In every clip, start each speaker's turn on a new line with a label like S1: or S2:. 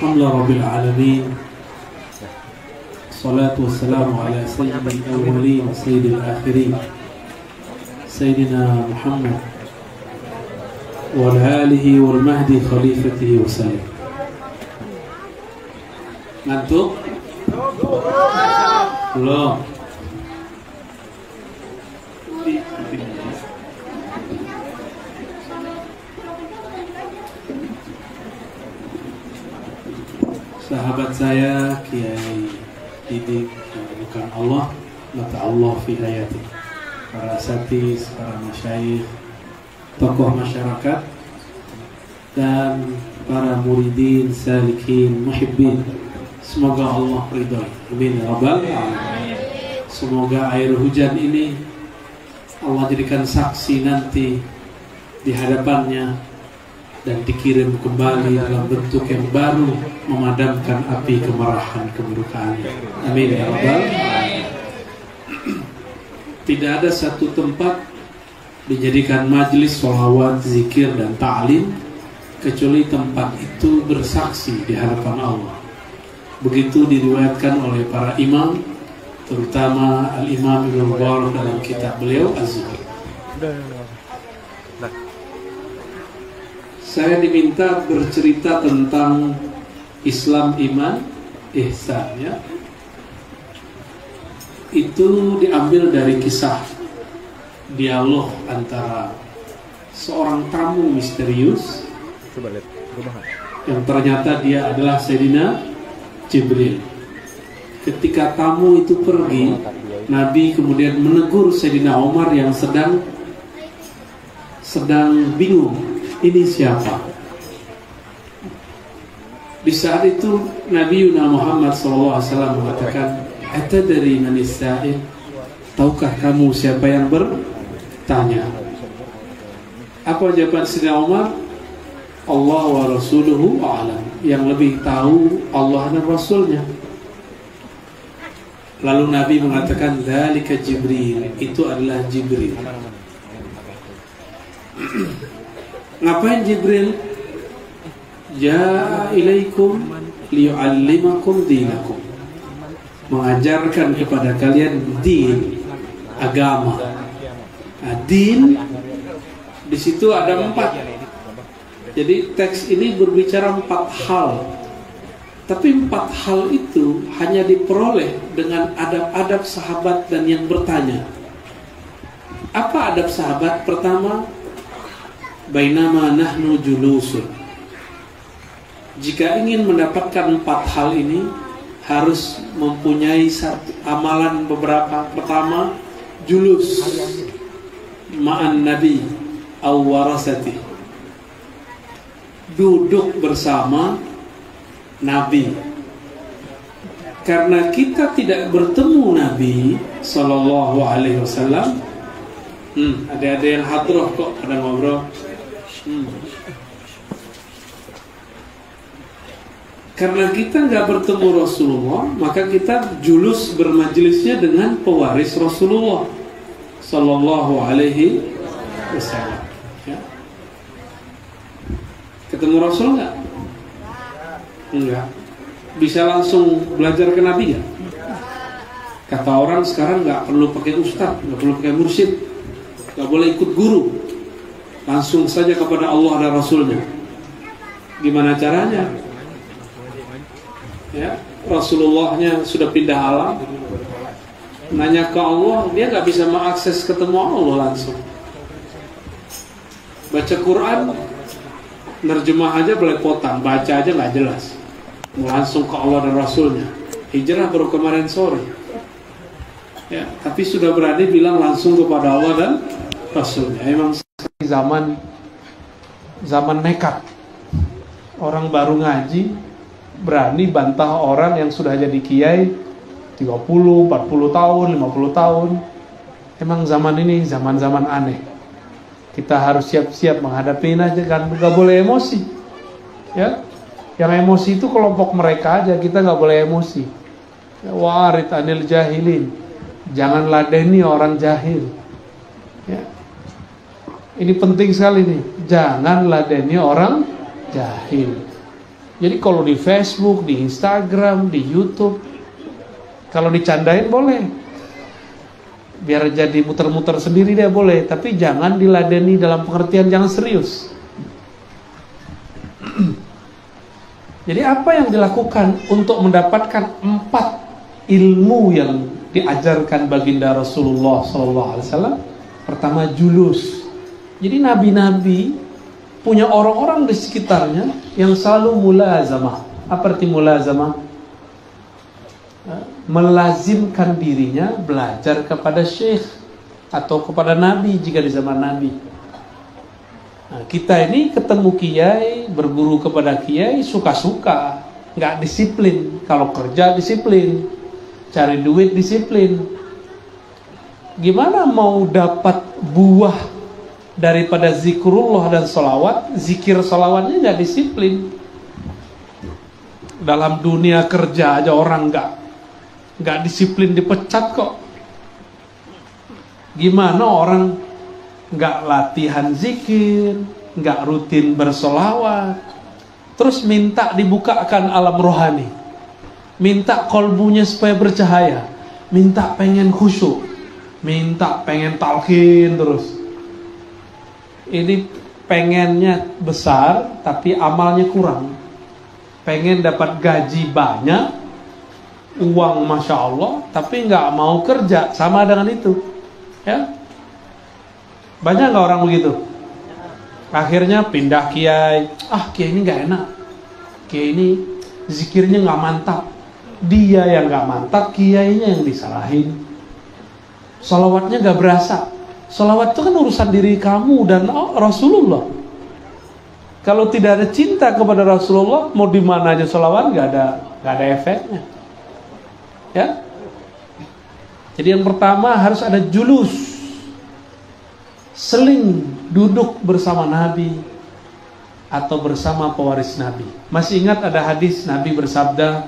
S1: Alhamdulillah Rabbil Alamin. Salatu wassalamu ala sayyidil awwalin wa sayyidil akhirin, Sayyidina Muhammad wa ala alihi wal mahdi khalifatihi wa sallam. Ngantuk? Belum. Sahabat saya Kiai Didik bukan Allah, mata Allah fi hayati. Para asatiz, para masyayikh, tokoh masyarakat, dan para muridin, salikin, muhibbin, semoga Allah ridha. Amin ya rabbal alamin. Semoga air hujan ini Allah jadikan saksi nanti di hadapannya dan dikirim kembali dalam bentuk yang baru, memadamkan api kemarahan kemurkaannya. Amin ya rabbal alamin. Tidak ada satu tempat dijadikan majelis sholawat, zikir dan ta'lim kecuali tempat itu bersaksi di hadapan Allah. Begitu diriwayatkan oleh para imam, terutama Al-Imam Ibnu Mubarak dalam kitab beliau Az-Zuhd. Saya diminta bercerita tentang Islam, iman, ihsan, ya. Itu diambil dari kisah dialog antara seorang tamu misterius yang ternyata dia adalah Sayyidina Jibril. Ketika tamu itu pergi, Nabi kemudian menegur Sayyidina Umar yang sedang bingung, ini siapa? Di saat itu Nabi Muhammad SAW mengatakan, "Atadri manis sa'il?" Tahukah kamu siapa yang bertanya? Apa jawaban Sayyidina Umar? Allah wa rasuluhu a'lam. Yang lebih tahu Allah dan Rasulnya. Lalu Nabi mengatakan, "Dzalika Jibril." Itu adalah Jibril. Ngapain Jibril? Ja'a ilaikum liyu'allimakum dinakum. Mengajarkan kepada kalian din, agama. Nah, din di situ ada 4. Jadi teks ini berbicara 4 hal. Tapi 4 hal itu hanya diperoleh dengan adab-adab sahabat dan yang bertanya. Apa adab sahabat? Pertama, bainama nahnu julusun. Jika ingin mendapatkan 4 hal ini, harus mempunyai satu amalan beberapa. Pertama, julus ma'an nabi aw warasati. Duduk bersama Nabi. Karena kita tidak bertemu Nabi Sallallahu Alaihi Wasallam. Ada yang hadroh kok pada ngobrol. Karena kita nggak bertemu Rasulullah, maka kita julus bermajelisnya dengan pewaris Rasulullah Sallallahu Alaihi Wasallam. Ya. Ketemu Rasul nggak? Enggak. Bisa langsung belajar ke Nabi ya? Kata orang sekarang nggak perlu pakai ustaz, nggak perlu pakai mursyid, nggak boleh ikut guru, langsung saja kepada Allah dan Rasulnya. Gimana caranya? Ya, Rasulullahnya sudah pindah alam, nanya ke Allah, dia nggak bisa mengakses ketemu Allah langsung. Baca Quran, nerjemah aja belepotan, baca aja nggak jelas, langsung ke Allah dan Rasulnya. Hijrah baru kemarin sore, ya, tapi sudah berani bilang langsung kepada Allah dan Rasulnya. Emang zaman nekat, orang baru ngaji berani bantah orang yang sudah jadi kiai 30, 40 tahun, 50 tahun. Emang zaman ini zaman-zaman aneh. Kita harus siap-siap menghadapinya aja kan, nggak boleh emosi. Ya, yang emosi itu kelompok mereka aja, kita nggak boleh emosi. Wa'arid anil jahilin, jangan ladeni orang jahil. Ya. Ini penting sekali nih, jangan ladeni orang jahil. Jadi kalau di Facebook, di Instagram, di YouTube, kalau dicandain boleh, biar jadi muter-muter sendiri dia boleh, tapi jangan diladeni dalam pengertian jangan serius. Jadi apa yang dilakukan untuk mendapatkan 4 ilmu yang diajarkan baginda Rasulullah SAW? Pertama, julus. Jadi nabi-nabi punya orang-orang di sekitarnya yang selalu mulazamah. Apa arti mulazamah? Melazimkan dirinya belajar kepada syekh atau kepada nabi jika di zaman nabi. Nah, kita ini ketemu kiai, berguru kepada kiai suka-suka, nggak disiplin. Kalau kerja disiplin, cari duit disiplin. Gimana mau dapat buah daripada zikrullah dan sholawat? Zikir sholawatnya nggak disiplin. Dalam dunia kerja aja orang nggak disiplin dipecat kok. Gimana orang nggak latihan zikir, nggak rutin bersolawat, terus minta dibukakan alam rohani, minta kolbunya supaya bercahaya, minta pengen khusyuk, minta pengen talqin terus. Ini pengennya besar tapi amalnya kurang. Pengen dapat gaji banyak, uang masya Allah, tapi nggak mau kerja, sama dengan itu, ya. Banyak nggak orang begitu? Akhirnya pindah kiai. Kiai ini nggak enak. Kiai ini zikirnya nggak mantap. Dia yang nggak mantap, kiainya yang disalahin. Salawatnya nggak berasa. Salawat itu kan urusan diri kamu dan Rasulullah. Kalau tidak ada cinta kepada Rasulullah, mau di mana aja salawat nggak ada efeknya. Ya. Jadi yang pertama harus ada julus. Seling duduk bersama Nabi atau bersama pewaris Nabi. Masih ingat ada hadis Nabi bersabda,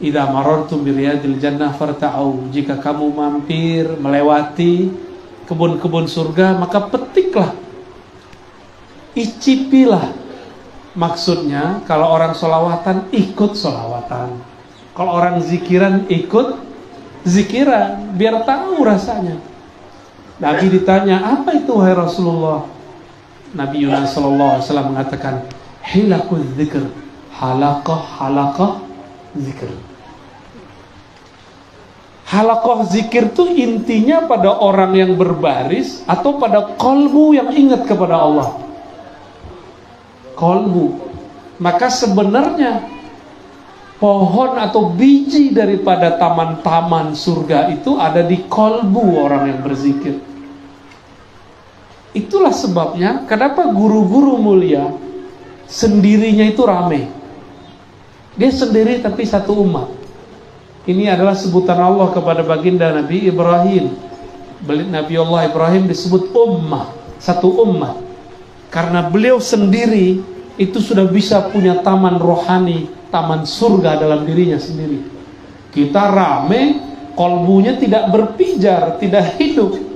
S1: "Idza marartum bi riyadil jannah farta'u." Jika kamu mampir melewati kebun-kebun surga, maka petiklah, icipilah. Maksudnya kalau orang sholawatan ikut sholawatan, kalau orang zikiran ikut zikiran, biar tahu rasanya. Nabi ditanya, apa itu wahai Rasulullah? Nabi Yunus sallallahu alaihi wasallam mengatakan, hilakul zikr, halaqah zikr. Halaqah zikir itu intinya pada orang yang berbaris atau pada kolbu yang ingat kepada Allah. Kolbu. Maka sebenarnya pohon atau biji daripada taman-taman surga itu ada di kolbu orang yang berzikir. Itulah sebabnya kenapa guru-guru mulia sendirinya itu rame. Dia sendiri tapi satu umat. Ini adalah sebutan Allah kepada baginda Nabi Ibrahim. Nabi Allah Ibrahim disebut ummah, satu umat. Karena beliau sendiri itu sudah bisa punya taman rohani, taman surga dalam dirinya sendiri. Kita rame, kolbunya tidak berpijar, tidak hidup.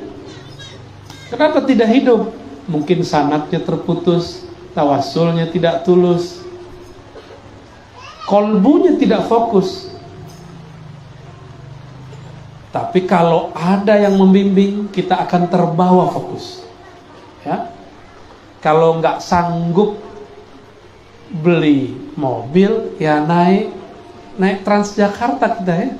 S1: Kenapa tidak hidup? Mungkin sanadnya terputus, tawassulnya tidak tulus, kolbunya tidak fokus. Tapi kalau ada yang membimbing, kita akan terbawa fokus. Ya, kalau nggak sanggup beli mobil, ya naik Transjakarta kita ya.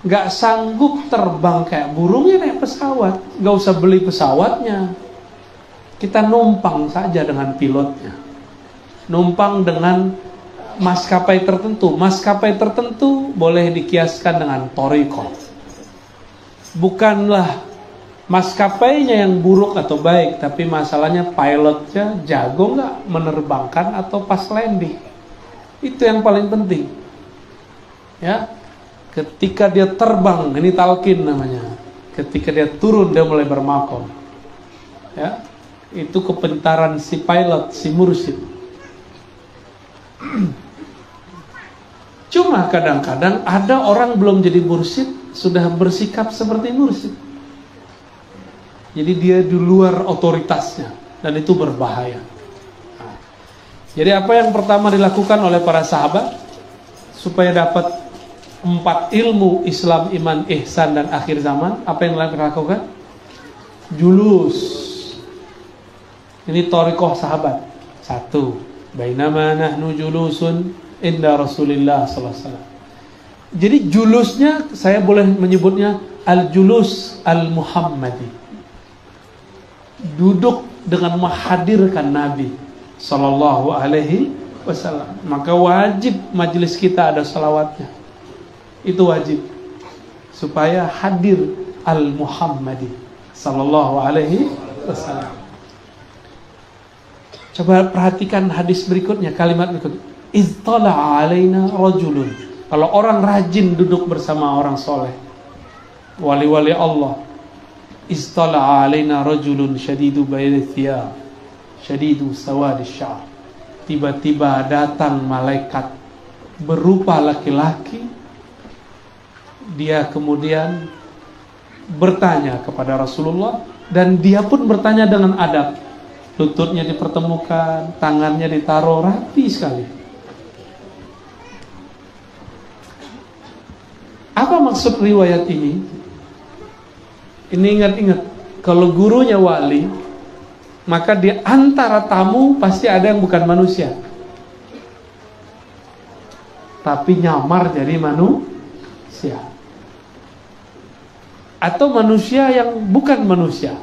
S1: Gak sanggup terbang kayak burungnya naik pesawat, gak usah beli pesawatnya, kita numpang saja dengan pilotnya, numpang dengan maskapai tertentu. Maskapai tertentu boleh dikiaskan dengan thoriqah. Bukanlah maskapainya yang buruk atau baik, tapi masalahnya pilotnya jago gak menerbangkan atau pas landing. Itu yang paling penting. Ya. Ketika dia terbang, ini talqin namanya. Ketika dia turun, dia mulai bermakom. Ya, itu kepintaran si pilot, si mursyid. Cuma kadang-kadang ada orang belum jadi mursyid sudah bersikap seperti mursyid. Jadi dia di luar otoritasnya dan itu berbahaya. Nah, Jadi apa yang pertama dilakukan oleh para sahabat supaya dapat 4 ilmu Islam, iman, ihsan dan akhir zaman? Apa yang dilakukan? Julus. Ini thariqah sahabat. 1. Bainama nahnu julusun inda Rasulillah sallallahu alaihi wasallam. Jadi julusnya saya boleh menyebutnya al-julus al-Muhammadi. Duduk dengan menghadirkan Nabi sallallahu alaihi wasallam. Maka wajib majelis kita ada salawatnya. Itu wajib supaya hadir al-Muhammadi sallallahu alaihi wasallam. Coba perhatikan hadis berikutnya, kalimat berikutnya. Iztala'a alaina rajulun. Kalau orang rajin duduk bersama orang soleh, wali-wali Allah. Iztala'a alaina rajulun syadidu bayadil thiyab, syadidu sawadis sya'ar. Tiba-tiba datang malaikat berupa laki-laki. Dia kemudian bertanya kepada Rasulullah, dan dia pun bertanya dengan adab. Lututnya dipertemukan, tangannya ditaruh rapi sekali. Apa maksud riwayat ini? Ini ingat-ingat, kalau gurunya wali, maka di antara tamu pasti ada yang bukan manusia, tapi nyamar jadi manusia, atau manusia yang bukan manusia,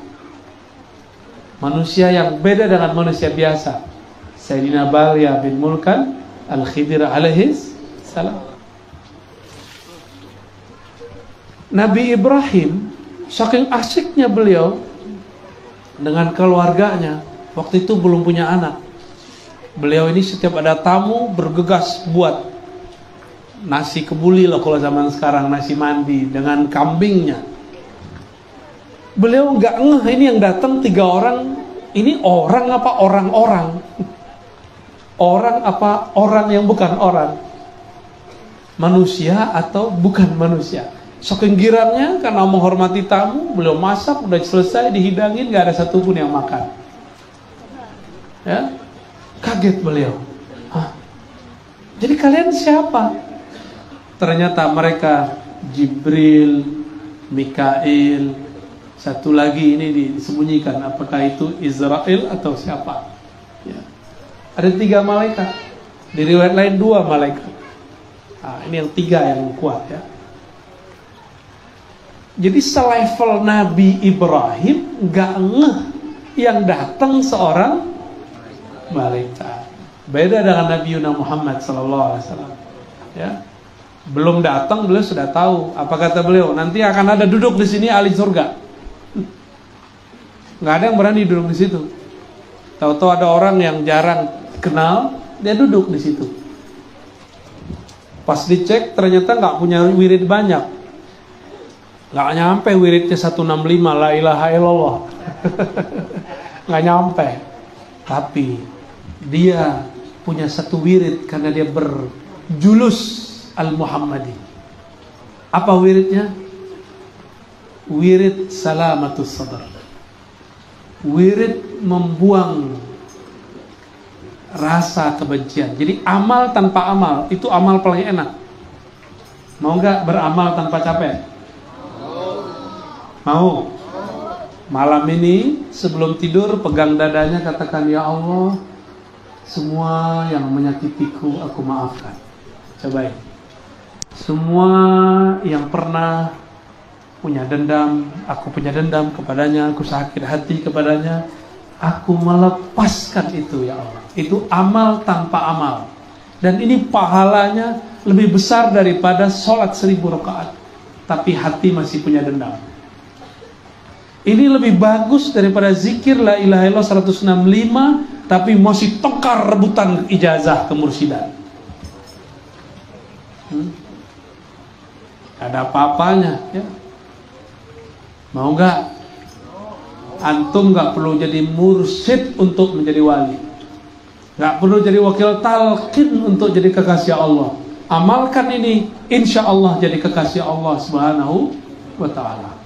S1: manusia yang beda dengan manusia biasa. Sayyidina Balya bin Mulkan Al-Khidir alaihis salam. Nabi Ibrahim saking asyiknya beliau dengan keluarganya, waktu itu belum punya anak. Beliau ini setiap ada tamu bergegas buat nasi kebuli lah kalau zaman sekarang, nasi mandi dengan kambingnya. Beliau nggak ngeh ini yang datang 3 orang, ini orang apa orang-orang? Orang apa orang yang bukan orang? Manusia atau bukan manusia? Saking girangnya karena menghormati tamu, beliau masak, udah selesai dihidangin, gak ada satupun yang makan. Ya, kaget beliau. Hah? Jadi kalian siapa? Ternyata mereka Jibril, Mikail, satu lagi ini disembunyikan. Apakah itu Israel atau siapa? Ya. Ada 3 malaikat. Di riwayat lain 2 malaikat. Nah, ini yang 3 yang kuat ya. Jadi selevel Nabi Ibrahim gak ngeh yang datang seorang malaikat. Beda dengan Nabi Muhammad SAW. Ya, belum datang beliau sudah tahu. Apa kata beliau? Nanti akan ada duduk di sini ahli surga. Gak ada yang berani duduk di situ. Tahu-tahu ada orang yang jarang kenal, dia duduk di situ. Pas dicek ternyata gak punya wirid banyak. Gak nyampe wiridnya 165 la ilaha illallah. Gak nyampe. Tapi dia punya 1 wirid karena dia berjulus al-Muhammadi. Apa wiridnya? Wirid salamatus sadar. Wirid membuang rasa kebencian. Jadi amal tanpa amal, itu amal paling enak. Mau gak beramal tanpa capek? Mau? Malam ini sebelum tidur pegang dadanya, katakan, ya Allah, semua yang menyakitiku aku maafkan. Cobain. Semua yang pernah punya dendam, aku punya dendam kepadanya, aku sakit hati kepadanya, aku melepaskan itu ya Allah. Itu amal tanpa amal. Dan ini pahalanya lebih besar daripada sholat 1000 rakaat. Tapi hati masih punya dendam. Ini lebih bagus daripada zikir la ilaha illallah 165 tapi masih tengkar rebutan ijazah kemursidan. Ada apa-apanya ya. Mau gak? Antum gak perlu jadi mursyid untuk menjadi wali. Gak perlu jadi wakil talqin untuk jadi kekasih Allah. Amalkan ini, insya Allah jadi kekasih Allah Subhanahu wa ta'ala.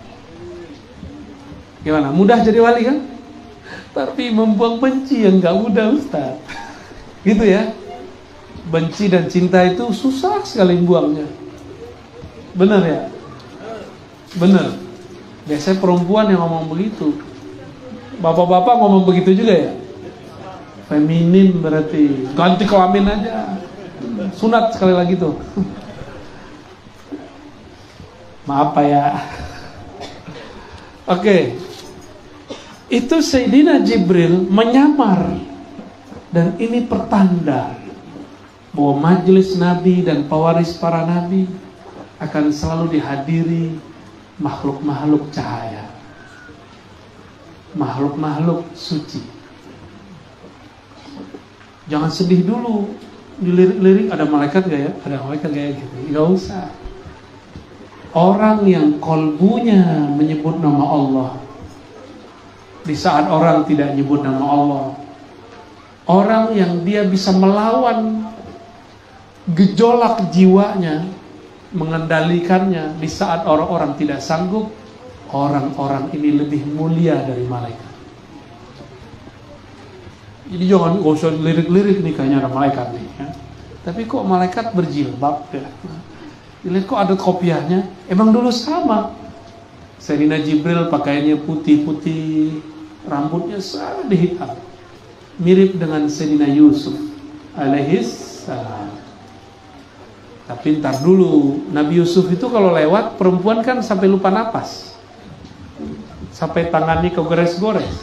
S1: Gimana? Mudah jadi wali kan? Tapi membuang benci yang gak mudah Ustaz.
S2: Gitu ya. Benci dan cinta itu susah sekali buangnya. Benar ya? Benar. Biasanya perempuan yang ngomong begitu. Bapak-bapak ngomong begitu juga ya? Feminin berarti. Ganti kelamin aja. Sunat sekali lagi tuh. Maaf Pak ya. Oke. Itu Sayyidina Jibril menyamar. Dan ini pertanda bahwa majelis Nabi dan pewaris para Nabi akan selalu dihadiri makhluk-makhluk cahaya, makhluk-makhluk suci. Jangan sedih dulu. Dilirik-lirik ada malaikat gak ya? Ada malaikat gak ya? Gitu. Gak usah. Orang yang kolbunya menyebut nama Allah di saat orang tidak nyebut nama Allah, orang yang dia bisa melawan gejolak jiwanya, mengendalikannya di saat orang-orang tidak sanggup, orang-orang ini lebih mulia dari malaikat. Jadi jangan gak usah lirik-lirik nih, kayaknya ada malaikat nih ya. Tapi kok malaikat berjilbab ya? Lihat kok ada kopiahnya. Emang dulu sama. Sayyidina Jibril pakaiannya putih-putih, rambutnya sangat hitam, mirip dengan Sayyidina Yusuf alaihis salam. Tapi ntar dulu, Nabi Yusuf itu kalau lewat perempuan kan sampai lupa napas, sampai tangannya kegores-gores.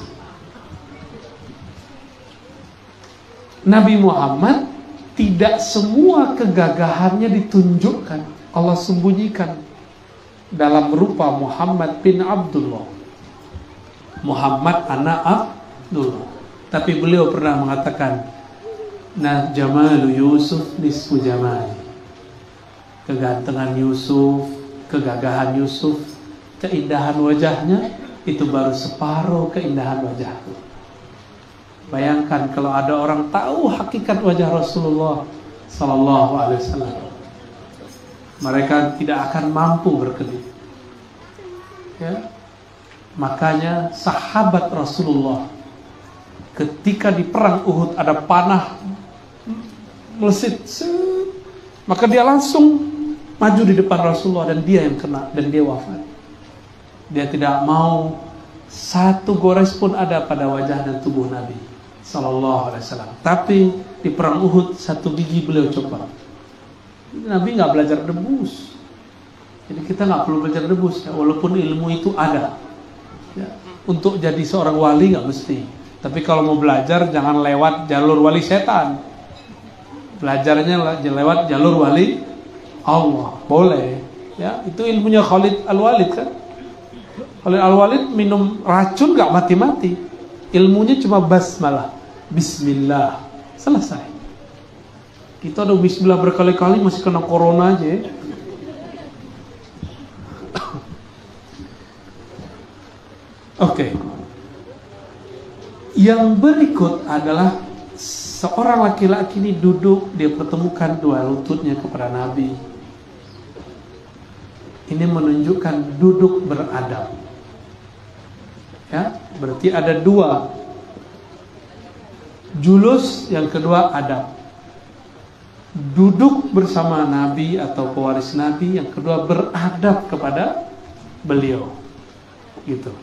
S2: Nabi Muhammad tidak semua kegagahannya ditunjukkan, Allah sembunyikan dalam rupa Muhammad bin Abdullah, Muhammad anak Abdullah. Tapi beliau pernah mengatakan, nah jamalu Yusuf nisfu jamali. Kegantengan Yusuf, kegagahan Yusuf, keindahan wajahnya itu baru separuh keindahan wajahku. Bayangkan kalau ada orang tahu hakikat wajah Rasulullah Sallallahu Alaihi Wasallam, mereka tidak akan mampu berkedip. Ya, makanya sahabat Rasulullah ketika di perang Uhud ada panah melesit, maka dia langsung maju di depan Rasulullah dan dia yang kena dan dia wafat. Dia tidak mau satu gores pun ada pada wajah dan tubuh Nabi Sallallahu Alaihi Wasallam. Tapi di perang Uhud satu gigi beliau copot. Nabi nggak belajar debus, jadi kita nggak perlu belajar debus ya, walaupun ilmu itu ada. Ya, untuk jadi seorang wali nggak mesti. Tapi kalau mau belajar jangan lewat jalur wali setan. Belajarnya lewat jalur wali Allah. Boleh. Ya, itu ilmunya Khalid Al-Walid kan. Khalid Al-Walid minum racun nggak mati-mati. Ilmunya cuma basmalah, bismillah, selesai. Kita udah bismillah berkali-kali masih kena corona aja ya. Oke. Yang berikut adalah seorang laki-laki ini duduk, dia pertemukan dua lututnya kepada Nabi. Ini menunjukkan duduk beradab. Ya, berarti ada dua. Julus, yang kedua adab. Duduk bersama Nabi atau pewaris Nabi, yang kedua beradab kepada beliau. Gitu.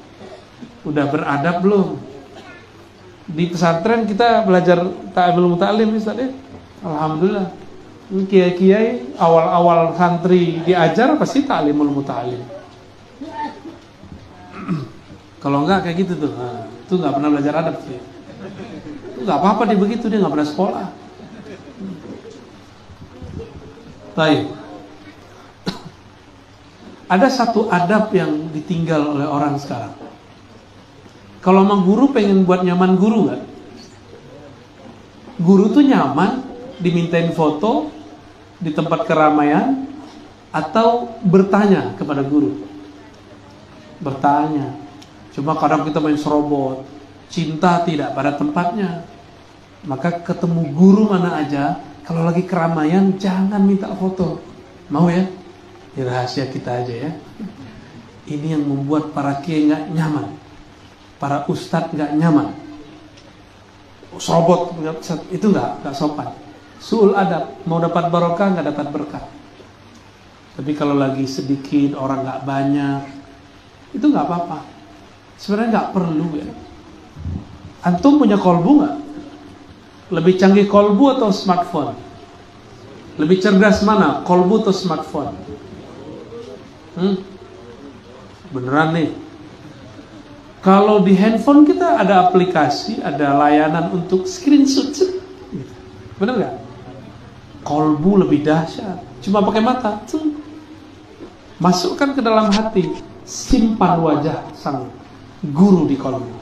S2: Udah beradab belum? Di pesantren kita belajar ta'limul muta'allim Ustaz ya. Alhamdulillah. Kiai-kiai awal-awal santri diajar pasti ta'limul muta'allim. Kalau enggak kayak gitu tuh, nah, itu nggak pernah belajar adab sih. Nggak apa-apa dia begitu, dia nggak pernah sekolah. Baik. Ada satu adab yang ditinggal oleh orang sekarang. Kalau emang guru pengen buat nyaman guru kan? Guru tuh nyaman dimintain foto di tempat keramaian atau bertanya kepada guru. Bertanya. Cuma kadang kita main serobot, cinta tidak pada tempatnya. Maka ketemu guru mana aja, kalau lagi keramaian jangan minta foto. Mau ya? Ini rahasia kita aja ya. Ini yang membuat para kiai nggak nyaman, para ustadz nggak nyaman. serobot, itu nggak sopan. Su'ul adab, mau dapat barokah nggak dapat berkah. Tapi kalau lagi sedikit, orang nggak banyak, itu nggak apa-apa. Sebenarnya nggak perlu ya. Antum punya kolbu nggak? Lebih canggih kolbu atau smartphone? Lebih cerdas mana? Kolbu atau smartphone? Beneran nih. Kalau di handphone kita ada aplikasi, ada layanan untuk screenshot, bener nggak? Kolbu lebih dahsyat. Cuma pakai mata, masukkan ke dalam hati, simpan wajah sang guru di kolbu.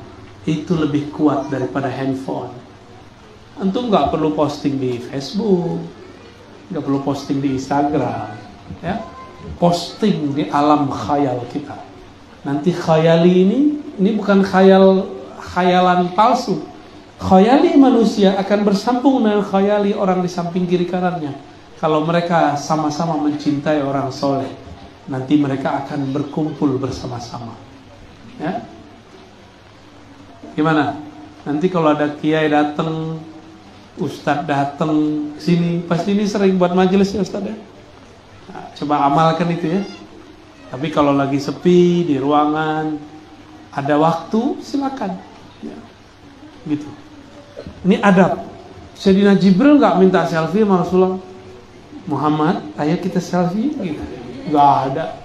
S2: Itu lebih kuat daripada handphone. Antum nggak perlu posting di Facebook, nggak perlu posting di Instagram, ya. Posting di alam khayal kita. Nanti khayali ini bukan khayalan palsu. Khayali manusia akan bersambung dengan khayali orang di samping kiri kanannya. Kalau mereka sama-sama mencintai orang soleh, nanti mereka akan berkumpul bersama-sama. Ya? Gimana? Nanti kalau ada kiai datang, ustadz datang sini, pasti ini sering buat majelis ya ustadz ya. Nah, coba amalkan itu ya. Tapi kalau lagi sepi di ruangan, ada waktu, silakan. Ya. Gitu. Ini adab. Sayyidina Jibril nggak minta selfie sama Rasulullah. Muhammad, ayo kita selfie. Gitu. Nggak ada.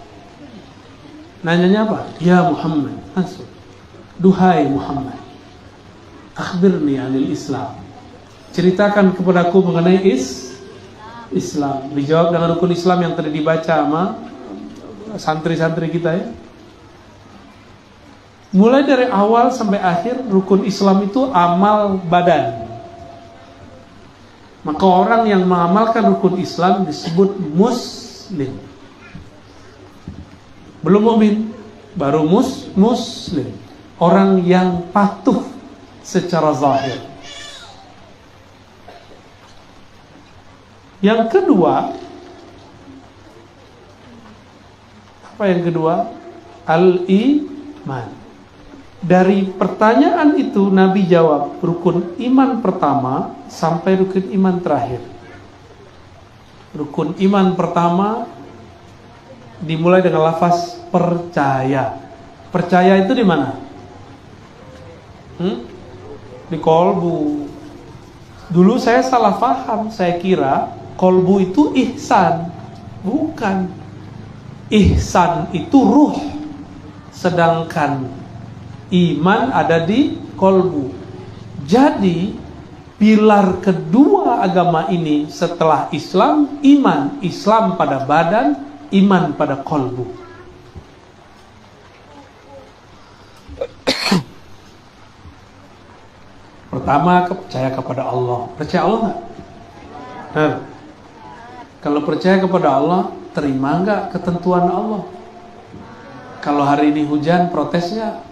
S2: Nanyanya apa? Ya Muhammad. Langsung. Duhai Muhammad, akhbirni anil Islam. Ceritakan kepadaku mengenai Islam. Dijawab dengan rukun Islam yang tadi dibaca sama santri-santri kita ya. Mulai dari awal sampai akhir rukun Islam itu amal badan. Maka orang yang mengamalkan rukun Islam disebut muslim. Belum mukmin, baru muslim. Orang yang patuh secara zahir. Yang kedua, apa yang kedua? Al-iman. Dari pertanyaan itu Nabi jawab rukun iman pertama sampai rukun iman terakhir. Rukun iman pertama dimulai dengan lafaz percaya. Percaya itu di mana? Di kolbu. Dulu saya salah paham, saya kira kolbu itu ihsan. Bukan. Ihsan itu ruh, sedangkan iman ada di kolbu. Jadi pilar kedua agama ini setelah Islam, iman. Islam pada badan, iman pada kolbu. Pertama, percaya kepada Allah. Percaya Allah nggak? Kalau percaya kepada Allah, terima nggak ketentuan Allah? Kalau hari ini hujan, protesnya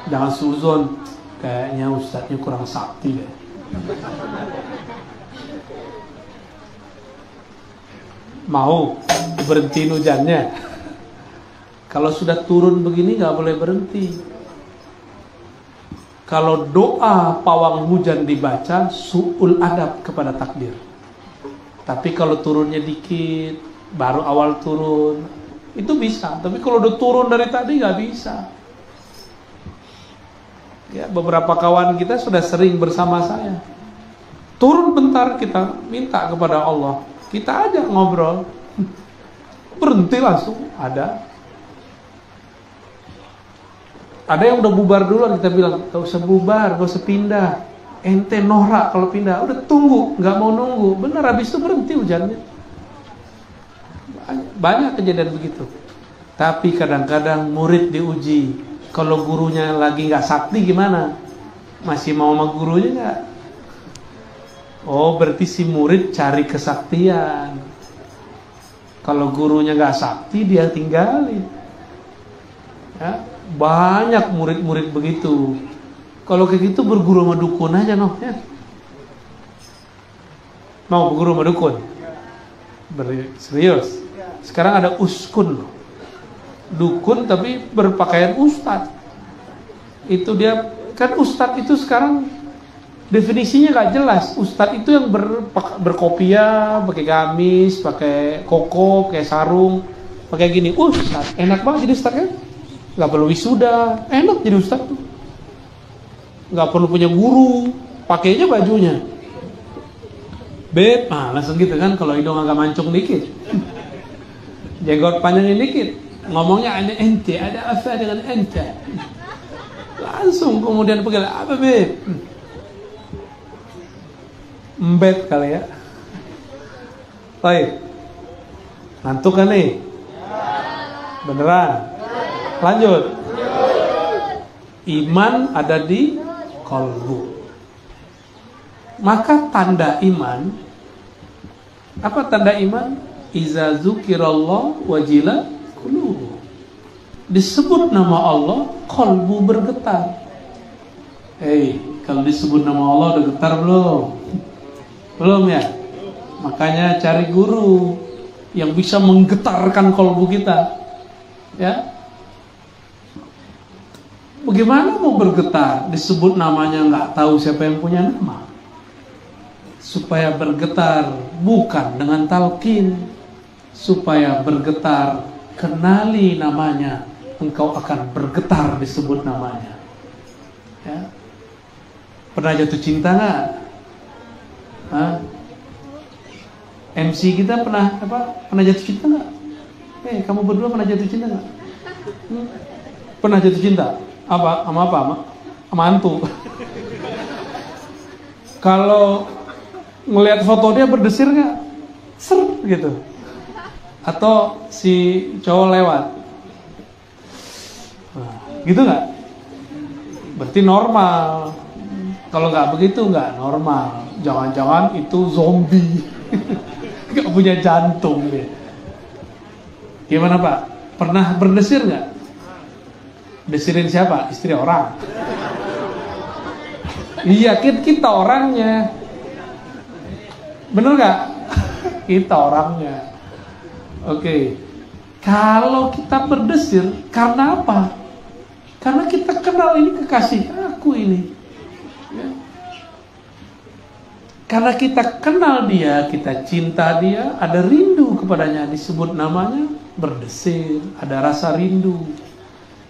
S2: jangan suzon. Kayaknya ustadznya kurang sakti deh. Mau berhentiin hujannya? Kalau sudah turun begini nggak boleh berhenti. Kalau doa pawang hujan dibaca, su'ul adab kepada takdir. Tapi kalau turunnya dikit, baru awal turun, itu bisa. Tapi kalau udah turun dari tadi nggak bisa. Ya, beberapa kawan kita sudah sering bersama saya. Turun bentar kita minta kepada Allah, kita ajak ngobrol, berhenti langsung ada. Ada yang udah bubar duluan, kita bilang gak usah bubar, gak usah pindah. Ente norak kalau pindah, udah tunggu, gak mau nunggu. Benar, habis itu berhenti hujannya. Banyak kejadian begitu. Tapi kadang-kadang murid diuji. Kalau gurunya lagi gak sakti gimana? Masih mau sama gurunya gak? Oh, berarti si murid cari kesaktian. Kalau gurunya gak sakti, dia tinggalin. Ya, banyak murid-murid begitu. Kalau kayak gitu berguru sama dukun aja noh ya. Mau berguru sama dukun? Serius. Sekarang ada uskun loh. Dukun tapi berpakaian ustadz. Itu dia kan ustadz itu sekarang Definisinya nggak jelas. Ustadz itu yang berkopiah, pakai gamis, pakai koko, pakai sarung, pakai gini. Ustadz, enak banget jadi ustadz kan? Nggak perlu wisuda, enak jadi ustadz tuh. Nggak perlu punya guru, pakainya bajunya. Beb, langsung gitu kan kalau hidung agak mancung dikit. Jenggot panjangin dikit. Ngomongnya ada ente, ada apa dengan ente? Langsung kemudian panggil, apa Beb? Mbet kali ya. Baik. Ngantuk kan nih? Beneran? Lanjut. Iman ada di kolbu. Maka tanda iman, apa tanda iman? Iza zukirallah wajilat qulubuhum. Disebut nama Allah, kolbu bergetar. Kalau disebut nama Allah udah getar belum? Belum ya? Makanya cari guru yang bisa menggetarkan kolbu kita. Ya. Bagaimana mau bergetar? Disebut namanya nggak tahu siapa yang punya nama. Supaya bergetar bukan dengan talqin. Supaya bergetar, kenali namanya, engkau akan bergetar disebut namanya. Ya. Pernah jatuh cinta nggak? MC kita pernah jatuh cinta nggak? Kamu berdua pernah jatuh cinta nggak? Pernah jatuh cinta? Sama hantu. Kalau ngelihat foto dia berdesir nggak? Seret gitu. Atau si cowok lewat, gitu nggak? Berarti normal. Kalau nggak begitu nggak normal. Jangan-jangan itu zombie, nggak punya jantung deh. Gimana Pak? Pernah berdesir nggak? Desirin siapa? Istri orang. Iya, kita orangnya. Bener nggak? Kita orangnya. Oke. Kalau kita berdesir, karena apa? Karena kita kenal ini kekasih aku ini. Ya. Karena kita kenal dia, kita cinta dia, ada rindu kepadanya, disebut namanya, berdesir, ada rasa rindu.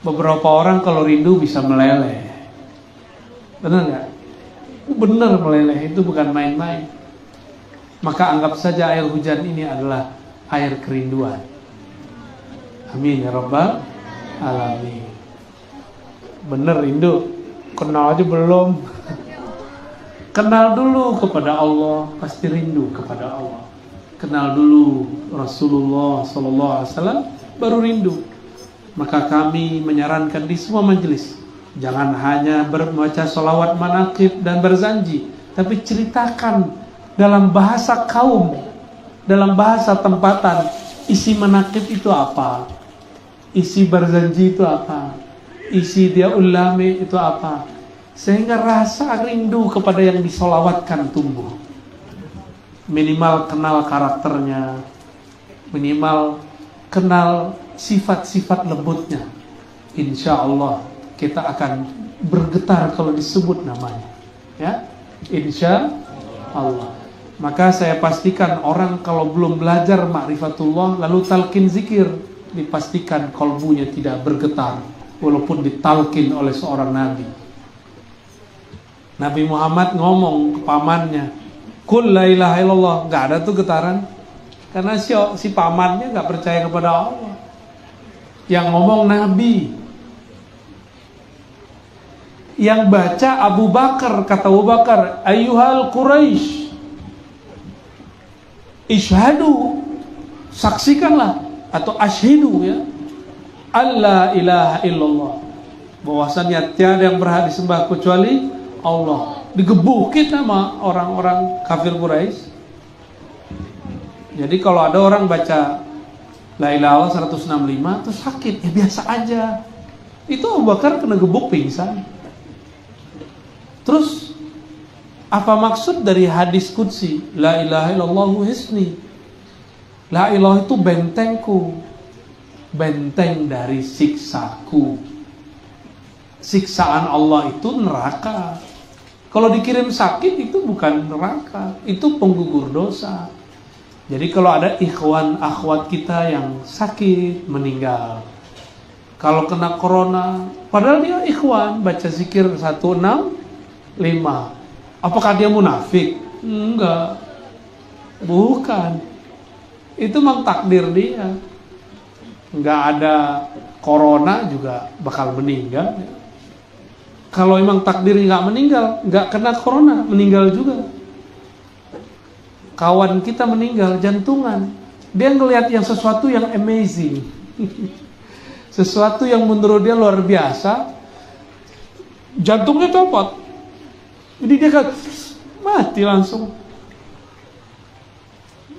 S2: Beberapa orang kalau rindu bisa meleleh. Benar nggak? Benar meleleh, itu bukan main-main. Maka anggap saja air hujan ini adalah air kerinduan. Amin ya rabbal alamin. Bener rindu, kenal aja belum. Kenal dulu kepada Allah, pasti rindu kepada Allah. Kenal dulu Rasulullah SAW, baru rindu. Maka kami menyarankan di semua majelis, jangan hanya membaca sholawat manaqib dan berzanji, tapi ceritakan dalam bahasa kaum, dalam bahasa tempatan, isi manaqib itu apa, isi berzanji itu apa, isi dia ulami itu apa, sehingga rasa rindu kepada yang disolawatkan tumbuh. Minimal kenal karakternya, minimal kenal sifat-sifat lembutnya. Insya Allah kita akan bergetar kalau disebut namanya, ya, insya Allah. Maka saya pastikan orang kalau belum belajar ma'rifatullah lalu talqin zikir, dipastikan kolbunya tidak bergetar walaupun ditalqin oleh seorang nabi. Nabi Muhammad ngomong ke pamannya, "Qul la ilaha illallah." Gak ada tuh getaran, karena si pamannya gak percaya kepada Allah. Yang ngomong nabi, yang baca Abu Bakar. Kata Abu Bakar, "Ayyuhal Quraisy, ishhadu," saksikanlah atau asyhidu, ya, alla ilaha illallah, bahwasannya tiada yang berhak disembah kecuali Allah. Digebukin sama orang-orang kafir Quraisy. Jadi kalau ada orang baca la ilaha illallah 165 terus sakit, ya biasa aja. Itu Abu Bakar kena gebuk pingsan. Terus apa maksud dari hadis qudsi la ilaha illallahu hisni? La ilaha itu bentengku, benteng dari siksaku. Siksaan Allah itu neraka. Kalau dikirim sakit itu bukan neraka, itu penggugur dosa. Jadi kalau ada ikhwan akhwat kita yang sakit, meninggal, kalau kena corona, padahal dia ikhwan, baca zikir 165, apakah dia munafik? Enggak, bukan. Itu memang takdir dia. Enggak ada corona juga bakal meninggal. Kalau emang takdir nggak meninggal, nggak kena corona, meninggal juga. Kawan kita meninggal jantungan, dia ngelihat yang sesuatu yang amazing, sesuatu yang menurut dia luar biasa, jantungnya copot, jadi dia kan mati langsung.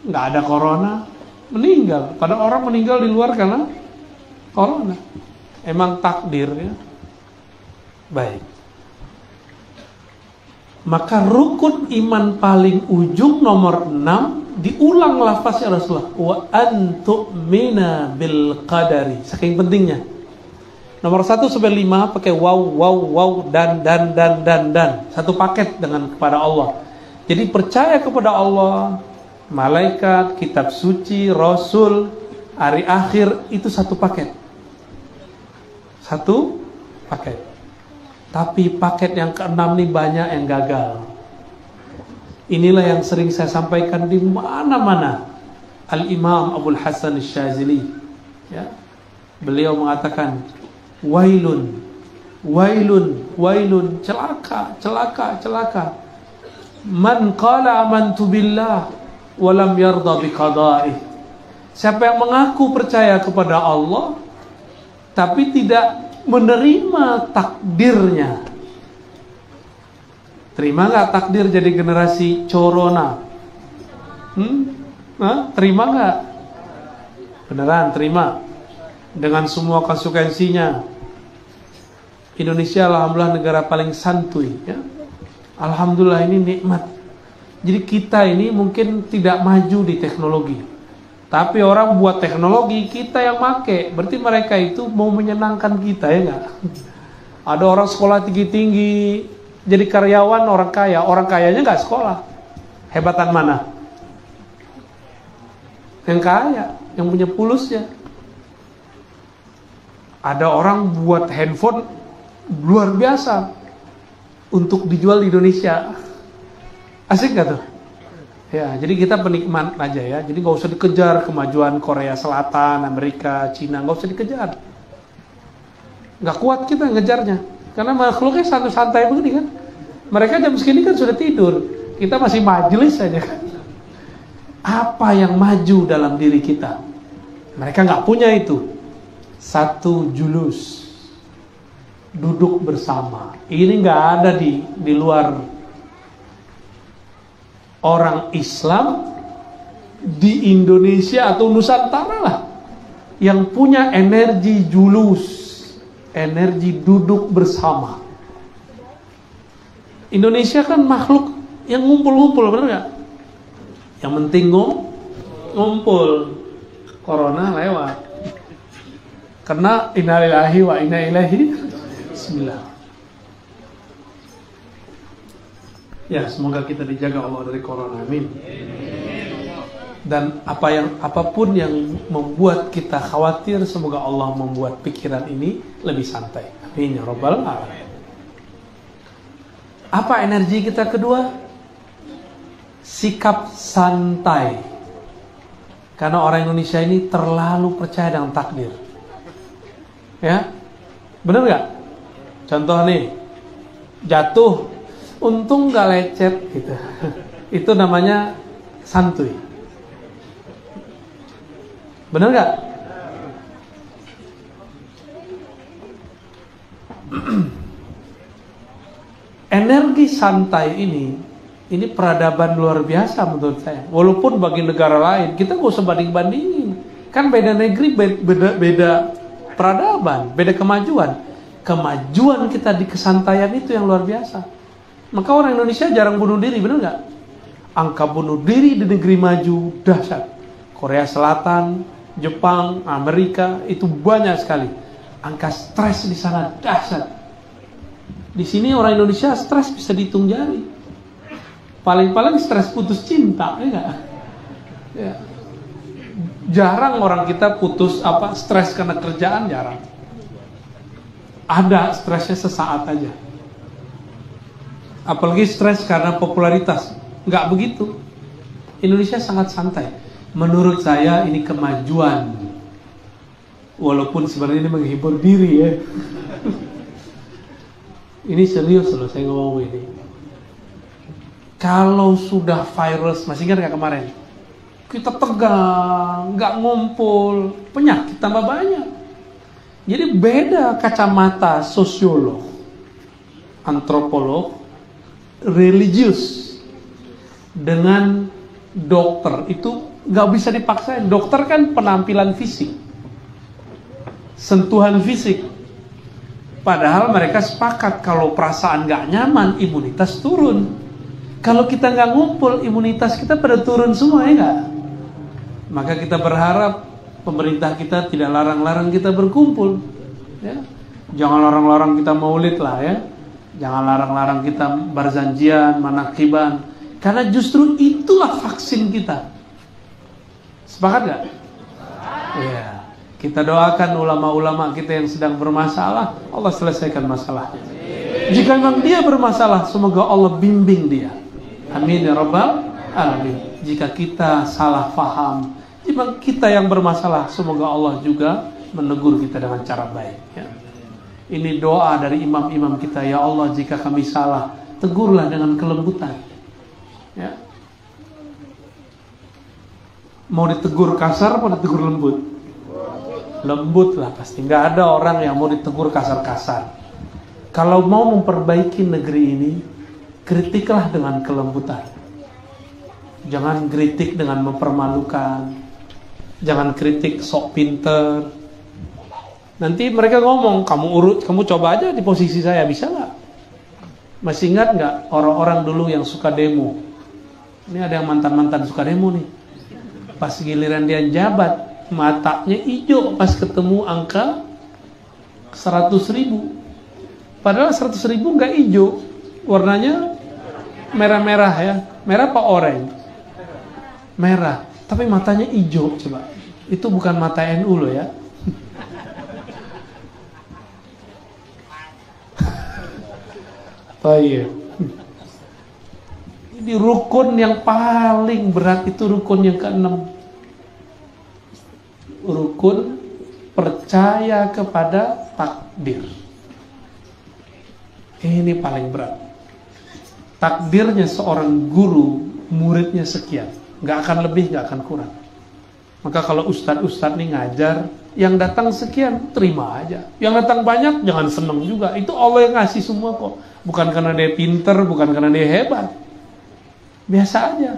S2: Nggak ada corona, meninggal. Padahal orang meninggal di luar karena corona. Emang takdir ya. Baik. Maka rukun iman paling ujung nomor 6 diulang lafaznya Rasulullah, wa antu'mina bil qadari. Saking pentingnya. Nomor 1 sampai 5 pakai wow dan. Satu paket dengan kepada Allah. Jadi percaya kepada Allah, malaikat, kitab suci, rasul, hari akhir, itu satu paket. Satu paket. Tapi paket yang ke-6 nih banyak yang gagal. Inilah yang sering saya sampaikan di mana-mana. Al-Imam Abul Hasan Asy-Syadzili, ya, beliau mengatakan, wailun, celaka. Man qala amantu billah wa lam yarda biqada'ih. Siapa yang mengaku percaya kepada Allah tapi tidak menerima takdirnya. Terima nggak takdir jadi generasi corona? Terima nggak? Beneran terima. Dengan semua konsekuensinya. Indonesia alhamdulillah negara paling santuy, ya. Alhamdulillah, ini nikmat. Jadi kita ini mungkin tidak maju di teknologi, tapi orang buat teknologi, kita yang make. Berarti mereka itu mau menyenangkan kita, ya nggak? Ada orang sekolah tinggi-tinggi jadi karyawan orang kaya. Orang kayanya nggak sekolah. Hebatan mana? Yang kaya, yang punya pulusnya. Ada orang buat handphone luar biasa untuk dijual di Indonesia. Asik gak tuh? Ya, jadi kita penikmat aja ya. Jadi nggak usah dikejar kemajuan Korea Selatan, Amerika, Cina, nggak usah dikejar. Nggak kuat kita ngejarnya, karena makhluknya santai-santai begini kan. Mereka jam segini kan sudah tidur, kita masih majelis aja kan. Apa yang maju dalam diri kita? Mereka nggak punya itu. Satu julus, duduk bersama. Ini nggak ada di luar. Orang Islam di Indonesia atau Nusantara lah yang punya energi julus, energi duduk bersama. Indonesia kan makhluk yang ngumpul-ngumpul, benar nggak? Yang penting ngumpul. Corona lewat. Karena innalillahi wa inna ilaihi bismillah. Ya, semoga kita dijaga Allah dari corona, amin. Dan apapun yang membuat kita khawatir, semoga Allah membuat pikiran ini lebih santai, amin ya rabbal alamin. Apa energi kita kedua? Sikap santai. Karena orang Indonesia ini terlalu percaya dengan takdir. Ya, bener gak? Contoh nih, jatuh, untung gak lecet gitu. Itu namanya santuy. Bener gak? Energi santai ini peradaban luar biasa menurut saya. Walaupun bagi negara lain kita gak usah banding-bandingin. Kan beda negeri, beda peradaban, beda kemajuan. Kemajuan kita di kesantaian itu yang luar biasa. Maka orang Indonesia jarang bunuh diri, benar nggak? Angka bunuh diri di negeri maju dahsyat. Korea Selatan, Jepang, Amerika itu banyak sekali. Angka stres di sana dahsyat. Di sini orang Indonesia stres bisa dihitung jari. Paling-paling stres putus cinta, ya enggak? Ya. Jarang orang kita putus stres karena kerjaan, jarang. Ada stresnya sesaat aja. Apalagi stres karena popularitas, enggak begitu. Indonesia sangat santai. Menurut saya ini kemajuan. Walaupun sebenarnya ini menghibur diri ya. Ini serius loh saya ngomong ini. Kalau sudah virus, masih ingat gak kemarin? Kita tegang, gak ngumpul, penyakit tambah banyak. Jadi beda kacamata sosiolog, antropolog, religius dengan dokter. Itu gak bisa dipaksain. Dokter kan penampilan fisik, sentuhan fisik. Padahal mereka sepakat kalau perasaan gak nyaman, imunitas turun. Kalau kita gak ngumpul, imunitas kita pada turun semua, ya gak? Maka kita berharap pemerintah kita tidak larang-larang kita berkumpul, ya. Jangan larang-larang kita maulid lah ya. Jangan larang-larang kita berzanjian, manakiban. Karena justru itulah vaksin kita. Sepakat gak? Iya. Kita doakan ulama-ulama kita yang sedang bermasalah, Allah selesaikan masalahnya. Jika memang dia bermasalah, semoga Allah bimbing dia. Amin ya rabbal alamin. Jika kita salah faham, jika kita yang bermasalah, semoga Allah juga menegur kita dengan cara baik ya. Ini doa dari imam-imam kita. Ya Allah, jika kami salah, tegurlah dengan kelembutan ya. Mau ditegur kasar atau ditegur lembut? Lembut lah pasti. Nggak ada orang yang mau ditegur kasar-kasar. Kalau mau memperbaiki negeri ini, kritiklah dengan kelembutan. Jangan kritik dengan mempermalukan. Jangan kritik sok pinter. Nanti mereka ngomong, kamu coba aja di posisi saya, bisa nggak? Masih ingat nggak orang-orang dulu yang suka demo? Ini ada yang mantan-mantan suka demo nih. Pas giliran dia jabat, matanya hijau pas ketemu angka 100.000. Padahal 100.000 nggak hijau, warnanya merah-merah ya. Merah apa oranye? Merah, tapi matanya hijau. Coba, itu bukan mata NU loh ya. Baik. Ini rukun yang paling berat, itu rukun yang ke-6. Rukun percaya kepada takdir. Ini paling berat. Takdirnya seorang guru, muridnya sekian, nggak akan lebih, nggak akan kurang. Maka kalau ustadz nih ngajar, yang datang sekian, terima aja. Yang datang banyak, jangan seneng juga. Itu Allah yang ngasih semua kok. Bukan karena dia pinter, bukan karena dia hebat. Biasa aja.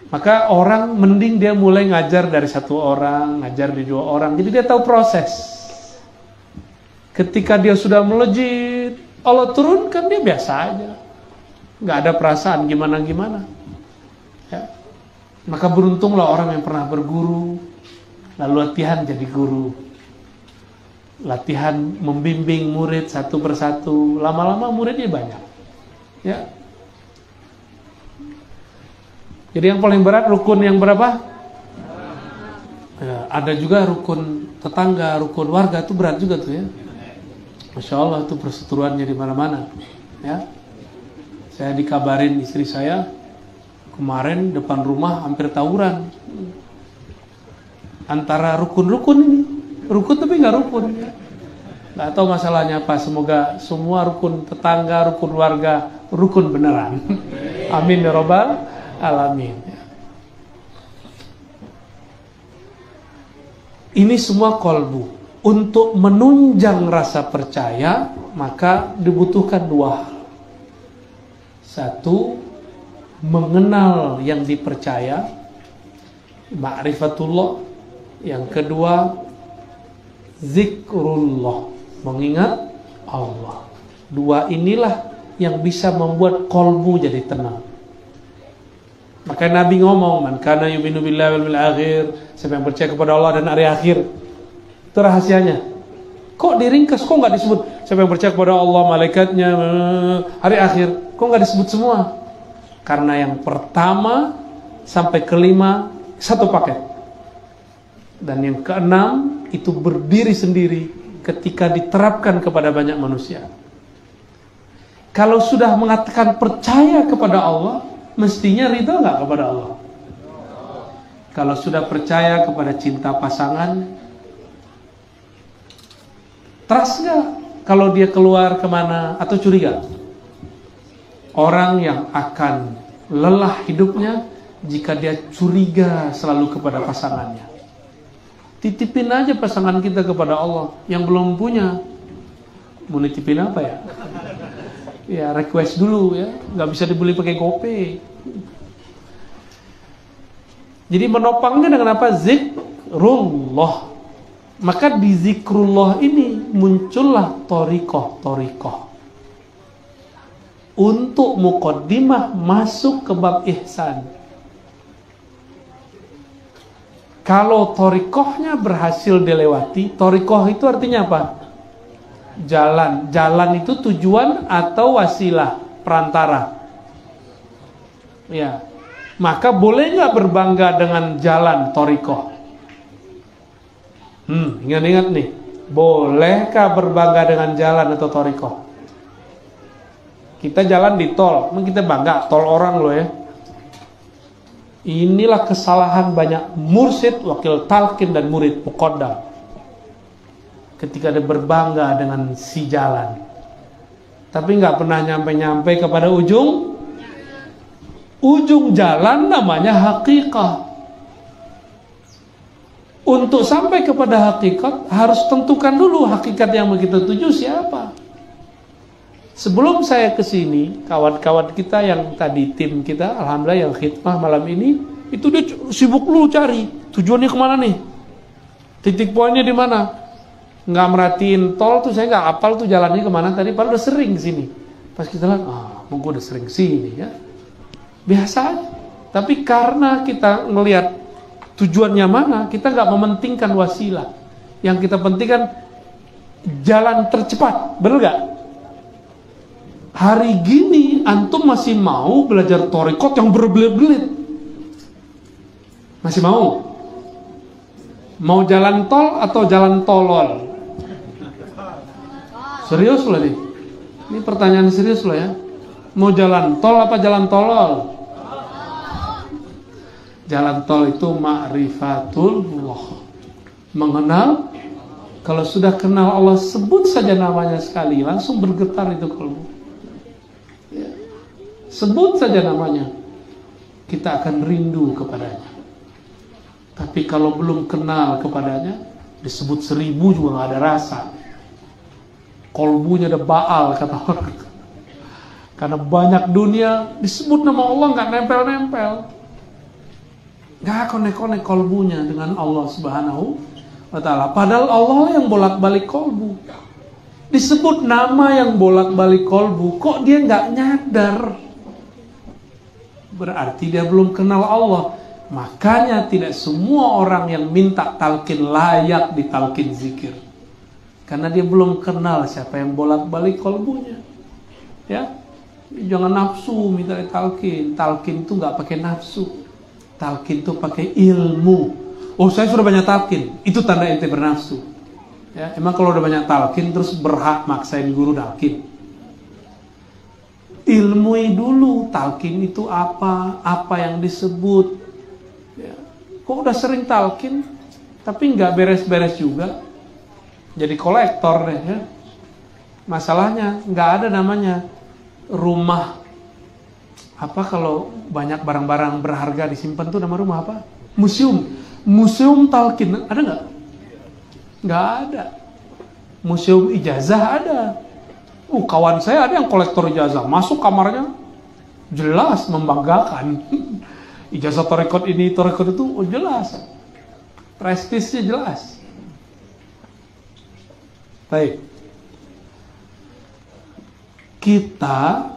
S2: Maka orang mending dia mulai ngajar dari 1 orang, ngajar di 2 orang. Jadi dia tahu proses. Ketika dia sudah melejit, Allah turunkan, dia biasa aja. Nggak ada perasaan gimana-gimana. Ya. Maka beruntunglah orang yang pernah berguru, lalu latihan jadi guru. Latihan membimbing murid satu persatu. Lama-lama muridnya banyak. Ya. Jadi yang paling berat rukun yang berapa? Ya, ada juga rukun tetangga, rukun warga, itu berat juga tuh ya. Masya Allah, itu perseteruannya di mana-mana. Ya, saya dikabarin istri saya kemarin depan rumah hampir tawuran. Antara rukun-rukun ini, rukun tapi nggak rukun. Nggak tahu masalahnya apa. Semoga semua rukun tetangga, rukun warga, rukun beneran. Amin ya rabbal alamin. Ini semua kolbu. Untuk menunjang rasa percaya, maka dibutuhkan 2 hal. 1, mengenal yang dipercaya, ma'rifatullah. Yang kedua, zikrullah, mengingat Allah. 2 inilah yang bisa membuat kolbu jadi tenang. Maka Nabi ngomong, man kana yu'minu billahi wal yawmil akhir, siapa yang percaya kepada Allah dan hari akhir. Itu rahasianya. Kok diringkas, kok nggak disebut Siapa yang percaya kepada Allah, malaikatnya, hari akhir? Kok nggak disebut semua? Karena yang pertama sampai kelima satu paket. Dan yang keenam itu berdiri sendiri ketika diterapkan kepada banyak manusia. Kalau sudah mengatakan percaya kepada Allah, mestinya ridha nggak kepada Allah? Kalau sudah percaya kepada cinta pasangan, trust nggak kalau dia keluar kemana atau curiga? Orang yang akan lelah hidupnya jika dia curiga selalu kepada pasangannya. Titipin aja pasangan kita kepada Allah. Yang belum punya, mau nitipin apa ya? Ya request dulu ya, nggak bisa dibeli pakai GoPay. Jadi menopangnya dengan apa? Zikrullah. Maka di zikrullah ini muncullah torikoh. Untuk muqaddimah masuk ke bab ihsan. Kalau torikohnya berhasil dilewati, torikoh itu artinya apa? Jalan. Jalan itu tujuan atau wasilah, perantara. Ya. Maka boleh nggak berbangga dengan jalan torikoh? Ingat-ingat nih, bolehkah berbangga dengan jalan atau torikoh? Kita jalan di tol, emang kita bangga tol orang loh ya. Inilah kesalahan banyak mursyid, wakil talqin dan murid muqaddam. Ketika dia berbangga dengan si jalan, tapi nggak pernah nyampe-nyampe kepada ujung jalan, namanya hakikat. Untuk sampai kepada hakikat harus tentukan dulu hakikat yang mau kita tuju siapa. Sebelum saya kesini, kawan-kawan kita yang tadi tim kita, alhamdulillah yang khidmah malam ini, itu dia sibuk dulu cari tujuannya kemana nih, titik poinnya di mana. Nggak merhatiin tol tuh, saya nggak hafal tuh jalannya kemana tadi, padahal udah sering sini. Pas kita lihat, gue udah sering sini ya, biasa aja. Tapi karena kita ngelihat tujuannya mana, kita nggak mementingkan wasilah. Yang kita pentingkan jalan tercepat, bener nggak? Hari gini antum masih mau belajar torikot yang berbelit-belit? Masih mau? Mau jalan tol atau jalan tolol? Serius loh nih. Ini pertanyaan serius loh ya. Mau jalan tol apa jalan tolol? Jalan tol itu ma'rifatullah, mengenal. Kalau sudah kenal Allah, sebut saja namanya sekali, langsung bergetar itu kalbu. Ya. Sebut saja namanya, kita akan rindu kepadanya. Tapi kalau belum kenal kepadanya, disebut 1000 juga gak ada rasa. Kolbunya ada baal kata orang. Karena banyak dunia disebut nama Allah gak nempel-nempel, gak konek-konek kolbunya dengan Allah subhanahu wa ta'ala. Padahal Allah yang bolak-balik kolbu. Disebut nama yang bolak-balik kolbu, kok dia gak nyadar? Berarti dia belum kenal Allah. Makanya tidak semua orang yang minta talqin layak ditalqin zikir, karena dia belum kenal siapa yang bolak-balik kolbunya. Ya, jangan nafsu minta ditalqin. Talqin itu nggak pakai nafsu. Talqin itu pakai ilmu. Oh, saya sudah banyak talqin, itu tanda ente bernafsu. Ya, emang kalau udah banyak talqin terus berhak maksain guru talqin? Ilmui dulu talqin itu apa yang disebut. Ya. Kok udah sering talqin tapi nggak beres-beres juga, jadi kolektor deh ya. Masalahnya nggak ada namanya rumah apa, kalau banyak barang-barang berharga disimpan tuh nama rumah apa? Museum talqin ada nggak? Nggak ada. Museum ijazah ada. Kawan saya ada yang kolektor ijazah, masuk kamarnya jelas membanggakan. Ijazah tarekat ini, tarekat itu, jelas. Prestisnya jelas. Baik. Kita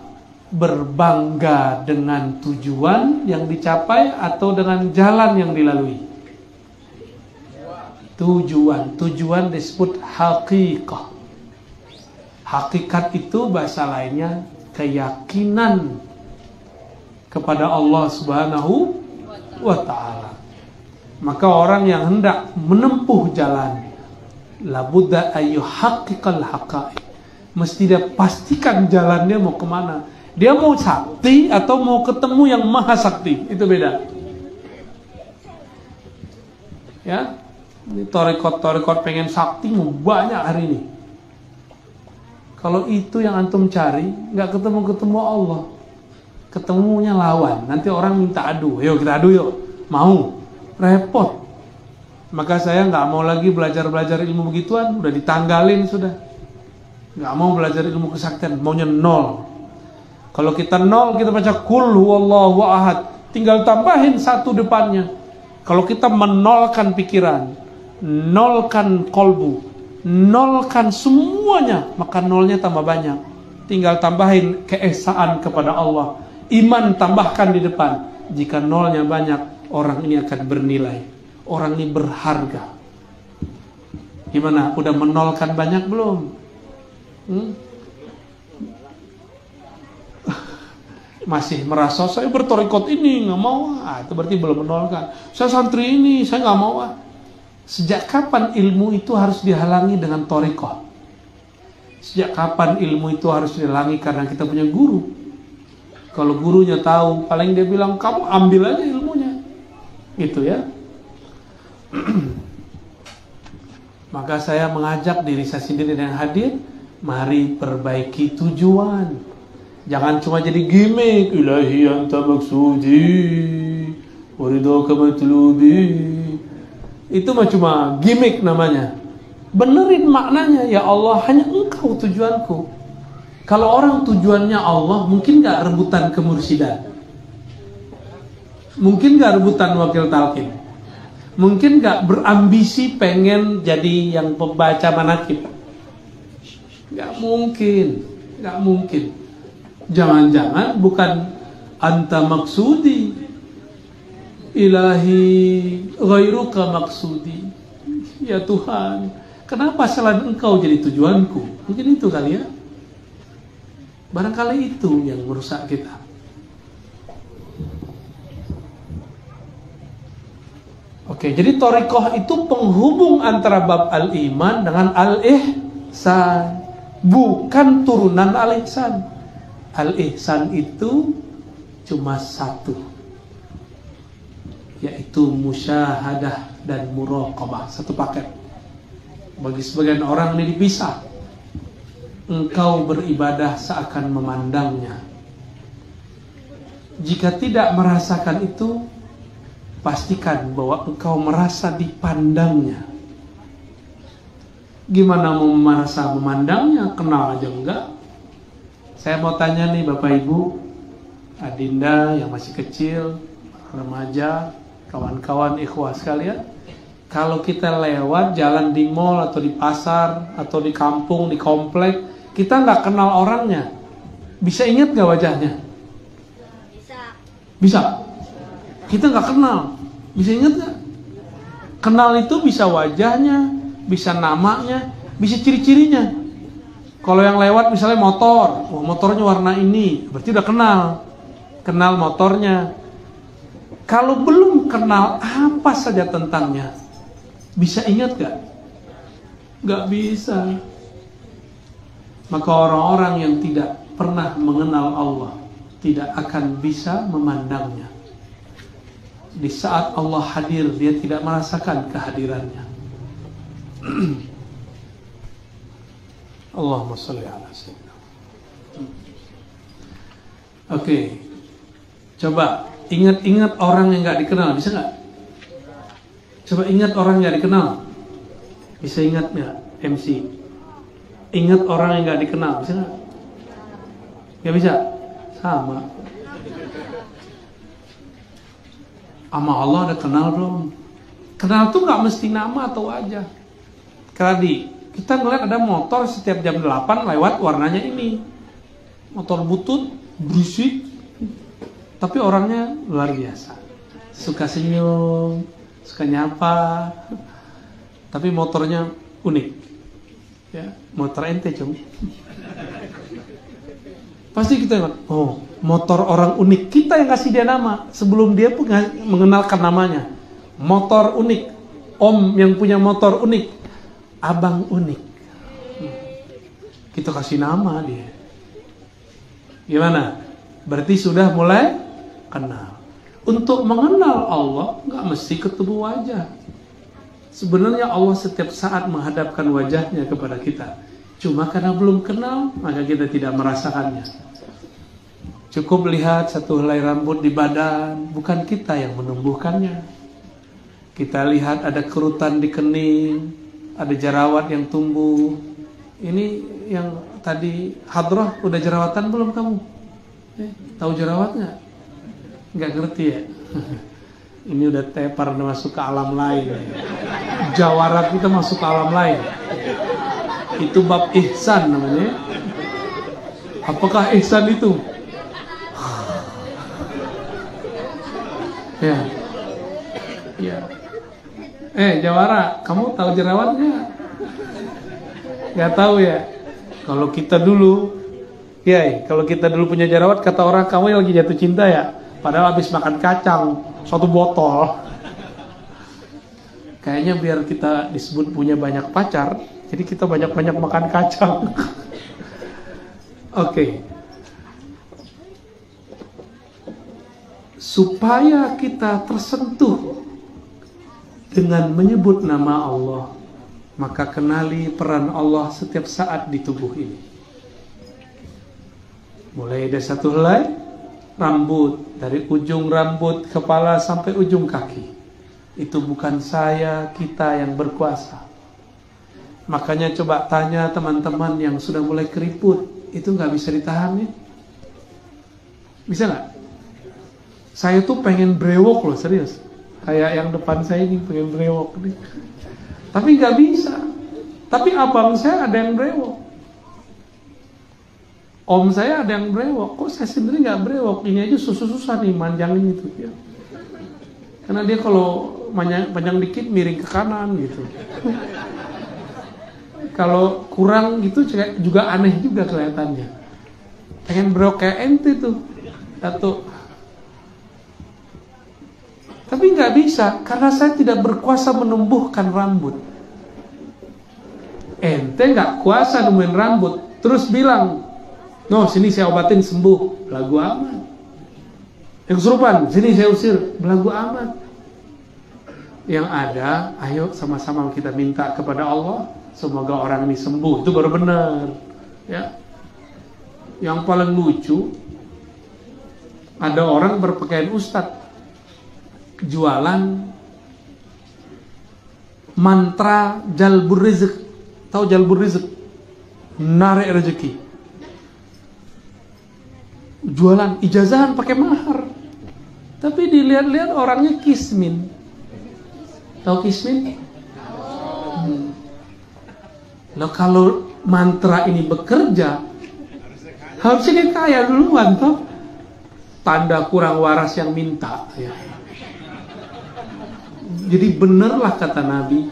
S2: berbangga dengan tujuan yang dicapai atau dengan jalan yang dilalui? Tujuan disebut hakikah. Hakikat itu bahasa lainnya keyakinan kepada Allah Subhanahu wa ta'ala. Maka orang yang hendak menempuh jalan, labudda ayyuhaqqiqal haqa'iq, mesti dia pastikan jalannya mau kemana. Dia mau sakti atau mau ketemu yang maha sakti, itu beda. Ya, ini torikot pengen sakti banyak hari ini. Kalau itu yang antum cari, nggak ketemu Allah, ketemunya lawan. Nanti orang minta adu, yuk kita adu yuk, mau, repot. Maka saya nggak mau lagi belajar ilmu begituan, udah ditanggalin sudah. Nggak mau belajar ilmu kesaktian, maunya nol. Kalau kita nol, kita baca kul huwallahu ahad, tinggal tambahin satu depannya. Kalau kita menolkan pikiran, nolkan kolbu, nolkan semuanya, maka nolnya tambah banyak. Tinggal tambahin keesaan kepada Allah, iman tambahkan di depan. Jika nolnya banyak, orang ini akan bernilai, orang ini berharga. Gimana? Udah menolkan banyak belum? Masih merasa saya bertorikot ini nggak mau, itu berarti belum menolkan. Saya santri ini saya nggak mau. Sejak kapan ilmu itu harus dihalangi dengan torikot? Sejak kapan ilmu itu harus dihalangi karena kita punya guru? Kalau gurunya tahu, paling dia bilang kamu ambil aja ilmunya, gitu ya. Maka saya mengajak diri saya sendiri dan hadir, mari perbaiki tujuan. Jangan cuma jadi gimmick, ilahi anta maksudi waridaka matlubi. Itu mah cuma gimmick namanya. Benerin maknanya, ya Allah hanya engkau tujuanku. Kalau orang tujuannya Allah, mungkin gak rebutan kemursidan, mungkin gak rebutan wakil talqin, mungkin gak berambisi pengen jadi yang pembaca manaqib. Gak mungkin. Jangan-jangan bukan anta maksudi, ilahi ghairuka maksudi. Ya Tuhan, kenapa selain engkau jadi tujuanku? Mungkin itu kali ya. Barangkali itu yang merusak kita. Oke, jadi thariqah itu penghubung antara bab al-iman dengan al-ihsan, bukan turunan al-ihsan. Al-ihsan itu cuma satu, yaitu musyahadah dan muraqabah, satu paket. Bagi sebagian orang ini dipisah. Engkau beribadah seakan memandangnya. Jika tidak merasakan itu, pastikan bahwa engkau merasa dipandangnya. Gimana mau merasa memandangnya? Kenal aja enggak? Saya mau tanya nih Bapak Ibu, Adinda yang masih kecil, remaja, kawan-kawan ikhwah sekalian, kalau kita lewat jalan di mall atau di pasar atau di kampung, di komplek, kita nggak kenal orangnya, bisa ingat nggak wajahnya? Bisa. Kita nggak kenal, bisa ingat nggak? Kenal itu bisa wajahnya, bisa namanya, bisa ciri-cirinya. Kalau yang lewat misalnya motor, motornya warna ini, berarti udah kenal motornya. Kalau belum kenal apa saja tentangnya, bisa ingat gak? Gak bisa. Maka orang-orang yang tidak pernah mengenal Allah tidak akan bisa memandangnya. Di saat Allah hadir, dia tidak merasakan kehadirannya. Allahumma sholli ala sayyidina. Oke. Coba ingat-ingat orang yang gak dikenal, bisa gak? Coba ingat orang yang gak dikenal. Bisa ingat gak MC? Ingat orang yang gak dikenal, bisa gak? Gak bisa? Sama. Sama Allah udah kenal belum? Kenal tuh gak mesti nama atau wajah. Tadi kita ngeliat ada motor setiap jam 8 lewat warnanya ini. Motor butut, berisik, tapi orangnya luar biasa. Suka senyum, suka nyapa, tapi motornya unik. Ya, motor ente cum. Pasti kita ingat, oh motor orang unik. Kita yang kasih dia nama sebelum dia pun mengenalkan namanya. Motor unik, om yang punya motor unik, abang unik. Kita kasih nama dia. Gimana? Berarti sudah mulai kenal. Untuk mengenal Allah nggak mesti ketemu wajah. Sebenarnya Allah setiap saat menghadapkan wajahnya kepada kita. Cuma karena belum kenal, maka kita tidak merasakannya. Cukup lihat satu helai rambut di badan, bukan kita yang menumbuhkannya. Kita lihat ada kerutan di kening, ada jerawat yang tumbuh. Ini yang tadi hadrah, udah jerawatan belum kamu? Tahu jerawat nggak? Nggak ngerti ya? Ini udah tepar, udah masuk ke alam lain. Jawarat kita masuk ke alam lain. Itu bab ihsan namanya. Apakah ihsan itu? Ya. Ya. Jawara, kamu tahu jerawatnya? Gak tahu ya. Kalau kita dulu, kalau kita dulu punya jerawat, kata orang kamu yang lagi jatuh cinta ya. Padahal habis makan kacang 1 botol. Kayaknya biar kita disebut punya banyak pacar, jadi kita banyak-banyak makan kacang. Oke. Supaya kita tersentuh dengan menyebut nama Allah, maka kenali peran Allah setiap saat di tubuh ini. Mulai dari satu helai rambut, dari ujung rambut kepala sampai ujung kaki. Itu bukan saya, kita yang berkuasa. Makanya coba tanya teman-teman yang sudah mulai keriput, itu nggak bisa ditahan ya? Bisa nggak? Saya tuh pengen brewok loh, serius. Kayak yang depan saya ini pengen brewok nih. Tapi nggak bisa. Tapi abang saya ada yang brewok. Om saya ada yang brewok. Kok saya sendiri nggak brewok? Ini aja susah-susah nih manjangin itu ya. Karena dia kalau panjang dikit miring ke kanan gitu. Kalau kurang gitu juga aneh juga kelihatannya. Pengen brewok kayak ente tuh. Satu. Tapi nggak bisa karena saya tidak berkuasa menumbuhkan rambut. Ente nggak kuasa nemuin rambut, terus bilang, no sini saya obatin sembuh, belagu amat. Yang kesurupan, sini saya usir, belagu amat. Yang ada, ayo sama-sama kita minta kepada Allah, semoga orang ini sembuh, itu baru benar. Ya. Yang paling lucu, ada orang berpakaian ustadz, jualan mantra jalbur rizq. Tahu jalbur rizq? Narik rezeki. Jualan ijazahan pakai mahar. Tapi dilihat-lihat orangnya kismin. Tahu kismin? Loh kalau mantra ini bekerja, harusnya dia kaya duluan toh. Tanda kurang waras yang minta ya. Jadi benarlah kata Nabi,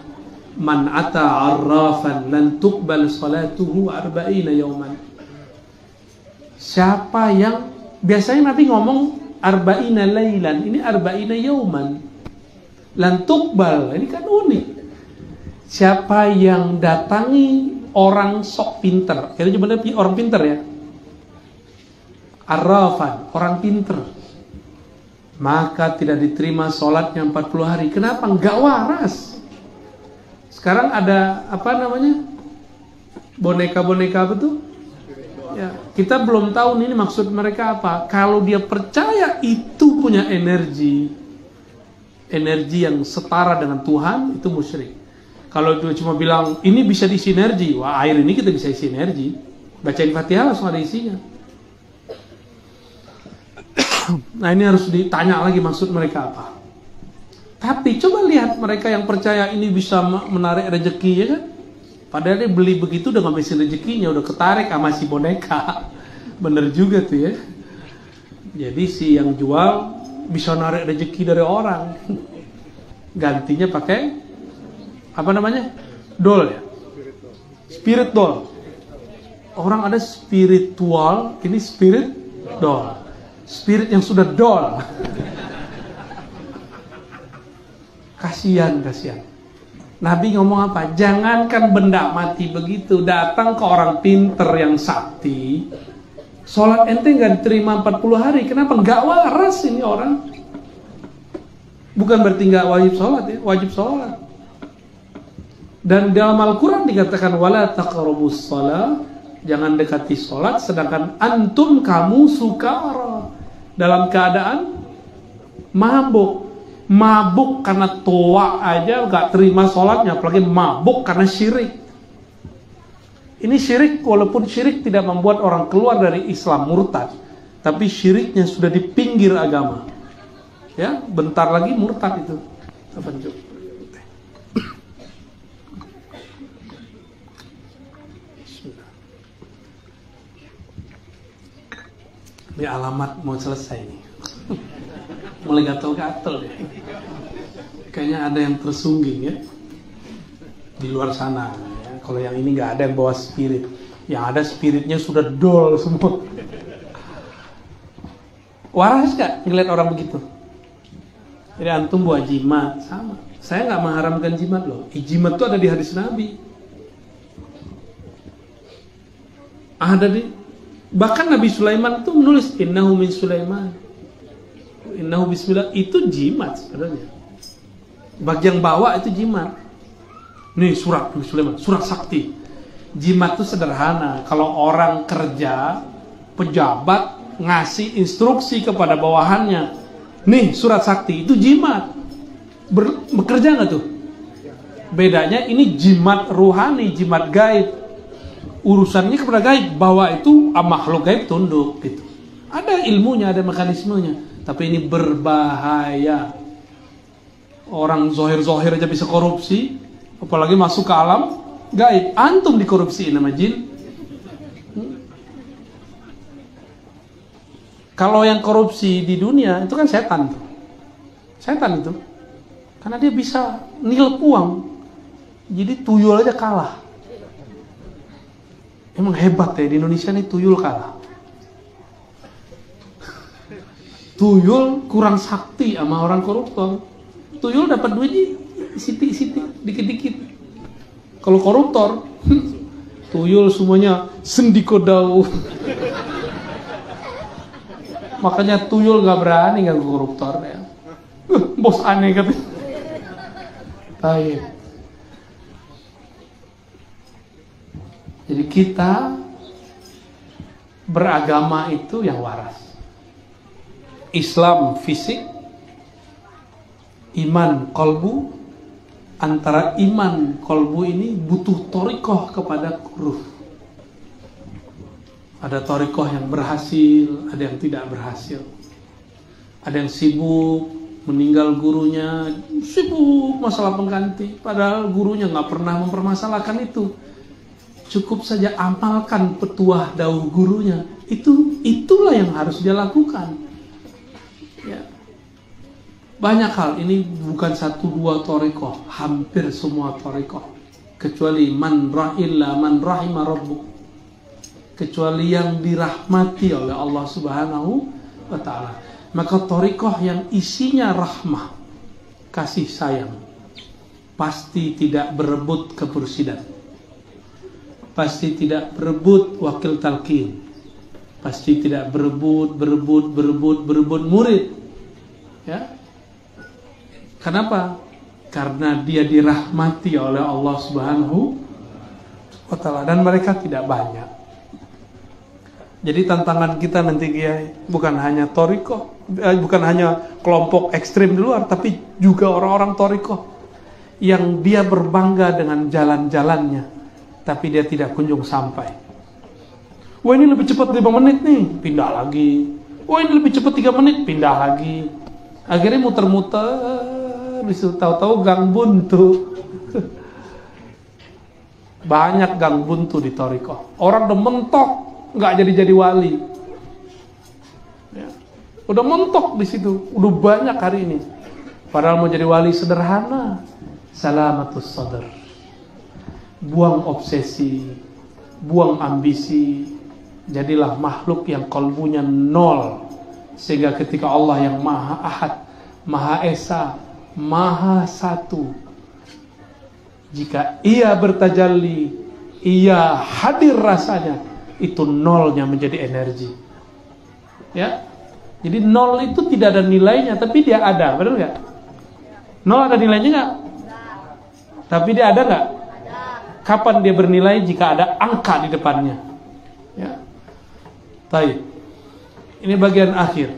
S2: man ata arrafan lan tuqbal salatuhu 40 yawman. Siapa yang biasanya Nabi ngomong 40 lailan, ini 40 yawman. Lan tuqbal, ini kan unik. Siapa yang datangi orang sok pinter, kita coba lihat orang pinter ya. Arrafan, orang pinter, maka tidak diterima sholatnya 40 hari. Kenapa? Enggak waras. Sekarang ada apa namanya? Boneka-boneka apa tuh? Ya, kita belum tahu ini maksud mereka apa. Kalau dia percaya itu punya energi yang setara dengan Tuhan, itu musyrik. Kalau dia cuma bilang ini bisa diisi energi, wah air ini kita bisa isi energi. Bacain Fatihah langsung ada isinya. Nah ini harus ditanya lagi maksud mereka apa. Tapi coba lihat mereka yang percaya ini bisa menarik rezeki ya kan. Padahal dia beli begitu udah ngabisin rezekinya, udah ketarik sama si boneka. Bener juga tuh ya. Jadi si yang jual bisa narik rezeki dari orang. Gantinya pakai apa namanya? Doll ya? Spirit doll. Orang ada spiritual, ini spirit doll. Spirit yang sudah doll. Kasihan. Nabi ngomong apa? Jangankan benda mati begitu, datang ke orang pinter yang sakti, sholat ente nggak diterima 40 hari. Kenapa? Nggak waras ini orang. Bukan berarti nggak wajib sholat ya, wajib sholat. Dan dalam Al-Quran dikatakan wala taqrabus shalah, jangan dekati sholat, sedangkan antum kamu sukara, dalam keadaan mabuk. Mabuk karena tua aja gak terima sholatnya, apalagi mabuk karena syirik. Ini syirik, walaupun syirik tidak membuat orang keluar dari Islam murtad, tapi syiriknya sudah di pinggir agama. Ya, bentar lagi murtad itu. Apa itu? Ini alamat mau selesai nih. Mulai gatel-gatel deh. Kayaknya ada yang tersungging ya di luar sana ya. Kalau yang ini nggak ada yang bawa spirit, yang ada spiritnya sudah dol semua. Waras gak ngeliat orang begitu? Jadi antum buat jimat sama. Saya nggak mengharamkan jimat loh. Jimat itu ada di hadis Nabi. Ada di, bahkan Nabi Sulaiman itu menulis innahu min Sulaiman. Innahu bismillah, itu jimat sebenarnya. Bagian bawah itu jimat. Nih surat Nabi Sulaiman, surat sakti. Jimat itu sederhana. Kalau orang kerja, pejabat ngasih instruksi kepada bawahannya, nih surat sakti, itu jimat. Bekerja nggak tuh? Bedanya ini jimat ruhani, jimat gaib. Urusannya kepada gaib, bahwa itu makhluk gaib tunduk gitu. Ada ilmunya, ada mekanismenya. Tapi ini berbahaya. Orang zohir-zohir aja bisa korupsi, apalagi masuk ke alam gaib. Antum dikorupsi nama jin. Kalau yang korupsi di dunia itu kan setan. Setan itu. Karena dia bisa nilep uang. Jadi tuyul aja kalah. Emang hebat ya, di Indonesia nih tuyul kalah. Tuyul kurang sakti sama orang koruptor. Tuyul dapat duitnya sitik-sitik, dikit-dikit. Kalau koruptor, tuyul semuanya sendikodau. Makanya tuyul gak berani ganggu koruptor ya. Bos aneh katanya. Baik. Jadi kita beragama itu yang waras. Islam fisik, iman kolbu. Antara iman kolbu ini butuh torikoh kepada ruh. Ada torikoh yang berhasil, ada yang tidak berhasil. Ada yang sibuk meninggal gurunya, sibuk masalah pengganti, padahal gurunya nggak pernah mempermasalahkan itu. Cukup saja amalkan petuah dawuh gurunya. Itulah yang harus dia lakukan. Ya. Banyak hal, ini bukan 1-2 torikoh, hampir semua torikoh, kecuali man rahima rabbuk, kecuali yang dirahmati oleh Allah Subhanahu wa ta'ala. Maka torikoh yang isinya rahmah, kasih sayang, pasti tidak berebut kemursidan, pasti tidak berebut wakil talqin, pasti tidak berebut murid. Ya. Kenapa? Karena dia dirahmati oleh Allah Subhanahu wa ta'ala, dan mereka tidak banyak. Jadi tantangan kita nanti Kiai bukan hanya torikoh, bukan hanya kelompok ekstrim di luar, tapi juga orang-orang torikoh yang dia berbangga dengan jalan-jalannya, tapi dia tidak kunjung sampai. Wah ini lebih cepat 5 menit nih, pindah lagi. Wah ini lebih cepat 3 menit, pindah lagi. Akhirnya muter-muter, tahu-tahu gang buntu. Banyak gang buntu di torikoh. Orang udah mentok, nggak jadi wali. Ya. Udah mentok di situ, udah banyak hari ini. Padahal mau jadi wali sederhana, salamatus sadar. Buang obsesi, buang ambisi, jadilah makhluk yang kalbunya nol, sehingga ketika Allah yang Maha Ahad, Maha Esa, Maha Satu, jika ia bertajalli, ia hadir rasanya, itu nolnya menjadi energi. Ya, jadi nol itu tidak ada nilainya, tapi dia ada, benar nggak? Nol ada nilainya nggak? Tapi dia ada nggak? Kapan dia bernilai? Jika ada angka di depannya. Ya. Baik. Ini bagian akhir.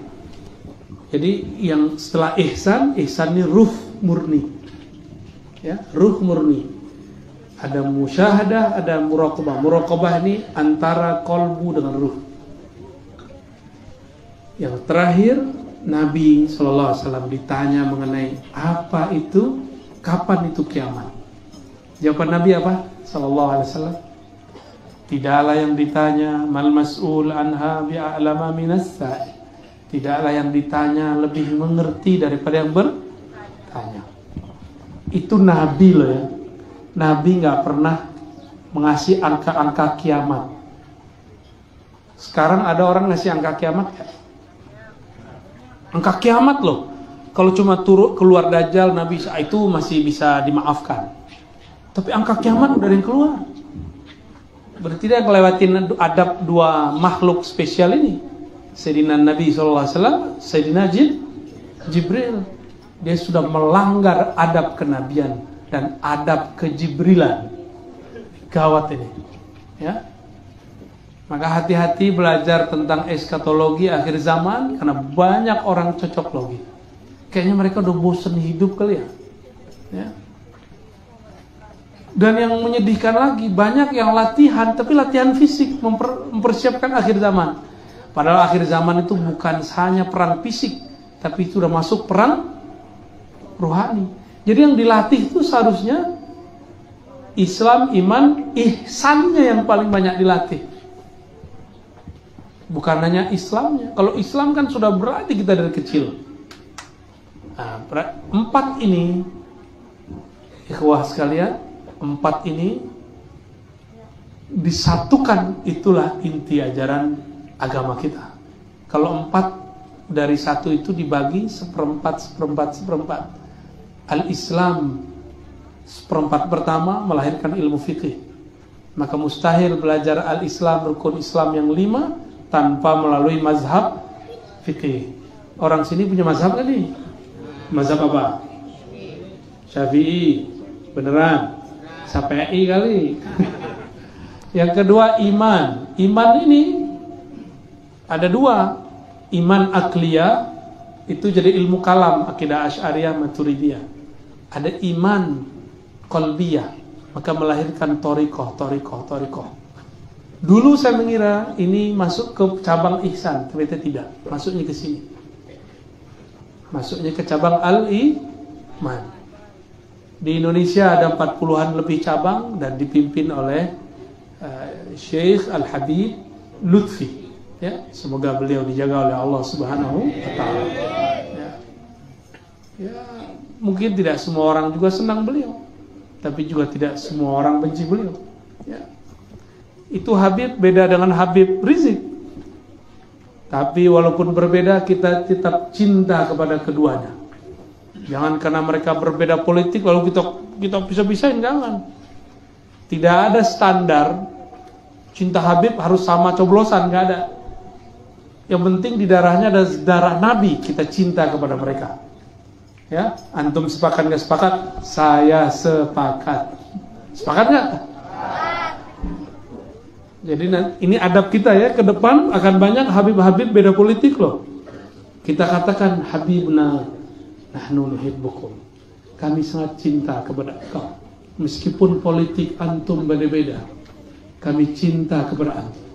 S2: Jadi yang setelah ihsan ini ruh murni. Ya, ruh murni. Ada musyahadah, ada muraqabah. Muraqabah ini antara kolbu dengan ruh. Yang terakhir, Nabi SAW ditanya mengenai apa itu, kapan itu kiamat. Jawaban Nabi apa? SAW, tidaklah yang ditanya mal mas'ul anha bi'a'lama minas sa'i. Tidaklah yang ditanya lebih mengerti daripada yang bertanya. Itu Nabi loh ya. Nabi gak pernah mengasih angka-angka kiamat. Sekarang ada orang ngasih angka kiamat ya? Angka kiamat loh. Kalau cuma keluar Dajjal, Nabi itu masih bisa dimaafkan. Tapi angka kiamat udah ada yang keluar. Berarti dia ngelewatin adab dua makhluk spesial ini. Sayyidina Nabi SAW, Sayyidina Jibril. Dia sudah melanggar adab kenabian dan adab kejibrilan. Gawat ini. Ya. Maka hati-hati belajar tentang eskatologi akhir zaman, karena banyak orang cocok logi. Kayaknya mereka udah bosan hidup kali ya. Ya. Dan yang menyedihkan lagi, banyak yang latihan, tapi latihan fisik, mempersiapkan akhir zaman. Padahal akhir zaman itu bukan hanya perang fisik, tapi itu sudah masuk perang rohani. Jadi yang dilatih itu seharusnya Islam, iman, ihsannya yang paling banyak dilatih. Bukan hanya Islamnya. Kalau Islam kan sudah berarti kita dari kecil. Nah, 4 ini, ikhwah sekalian, 4 ini disatukan, itulah inti ajaran agama kita. Kalau 4 dari 1 itu dibagi seperempat. Al-Islam seperempat pertama melahirkan ilmu fikih. Maka mustahil belajar al-Islam, rukun Islam yang 5 tanpa melalui mazhab fikih. Orang sini punya mazhab kan nih? Mazhab apa? Syafi'i. Beneran? Syafi'i kali. Yang kedua iman. Iman ini ada 2. Iman akliyah itu jadi ilmu kalam, akidah Asy'ariyah, Maturidiyah. Ada iman qalbiyah, maka melahirkan thariqah. Dulu saya mengira ini masuk ke cabang ihsan, ternyata tidak. Masuknya ke sini. Masuknya ke cabang al-iman. Di Indonesia ada 40-an lebih cabang dan dipimpin oleh Syekh Al-Habib Lutfi. Ya, semoga beliau dijaga oleh Allah Subhanahu wa taala. Ya, mungkin tidak semua orang juga senang beliau, tapi juga tidak semua orang benci beliau. Ya. Itu Habib beda dengan Habib Rizik. Tapi walaupun berbeda, kita tetap cinta kepada keduanya. Jangan karena mereka berbeda politik lalu kita bisa-bisain, jangan. Tidak ada standar cinta Habib harus sama coblosan, nggak ada. Yang penting di darahnya ada darah Nabi, kita cinta kepada mereka. Ya, antum sepakat nggak sepakat? Saya sepakat. Sepakat nggak? Jadi ini adab kita ya, ke depan akan banyak Habib-Habib beda politik loh. Kita katakan Habibna nahnu nuhibbukum. Kami sangat cinta kepada engkau. Meskipun politik antum beda-beda, kami cinta kepada antum.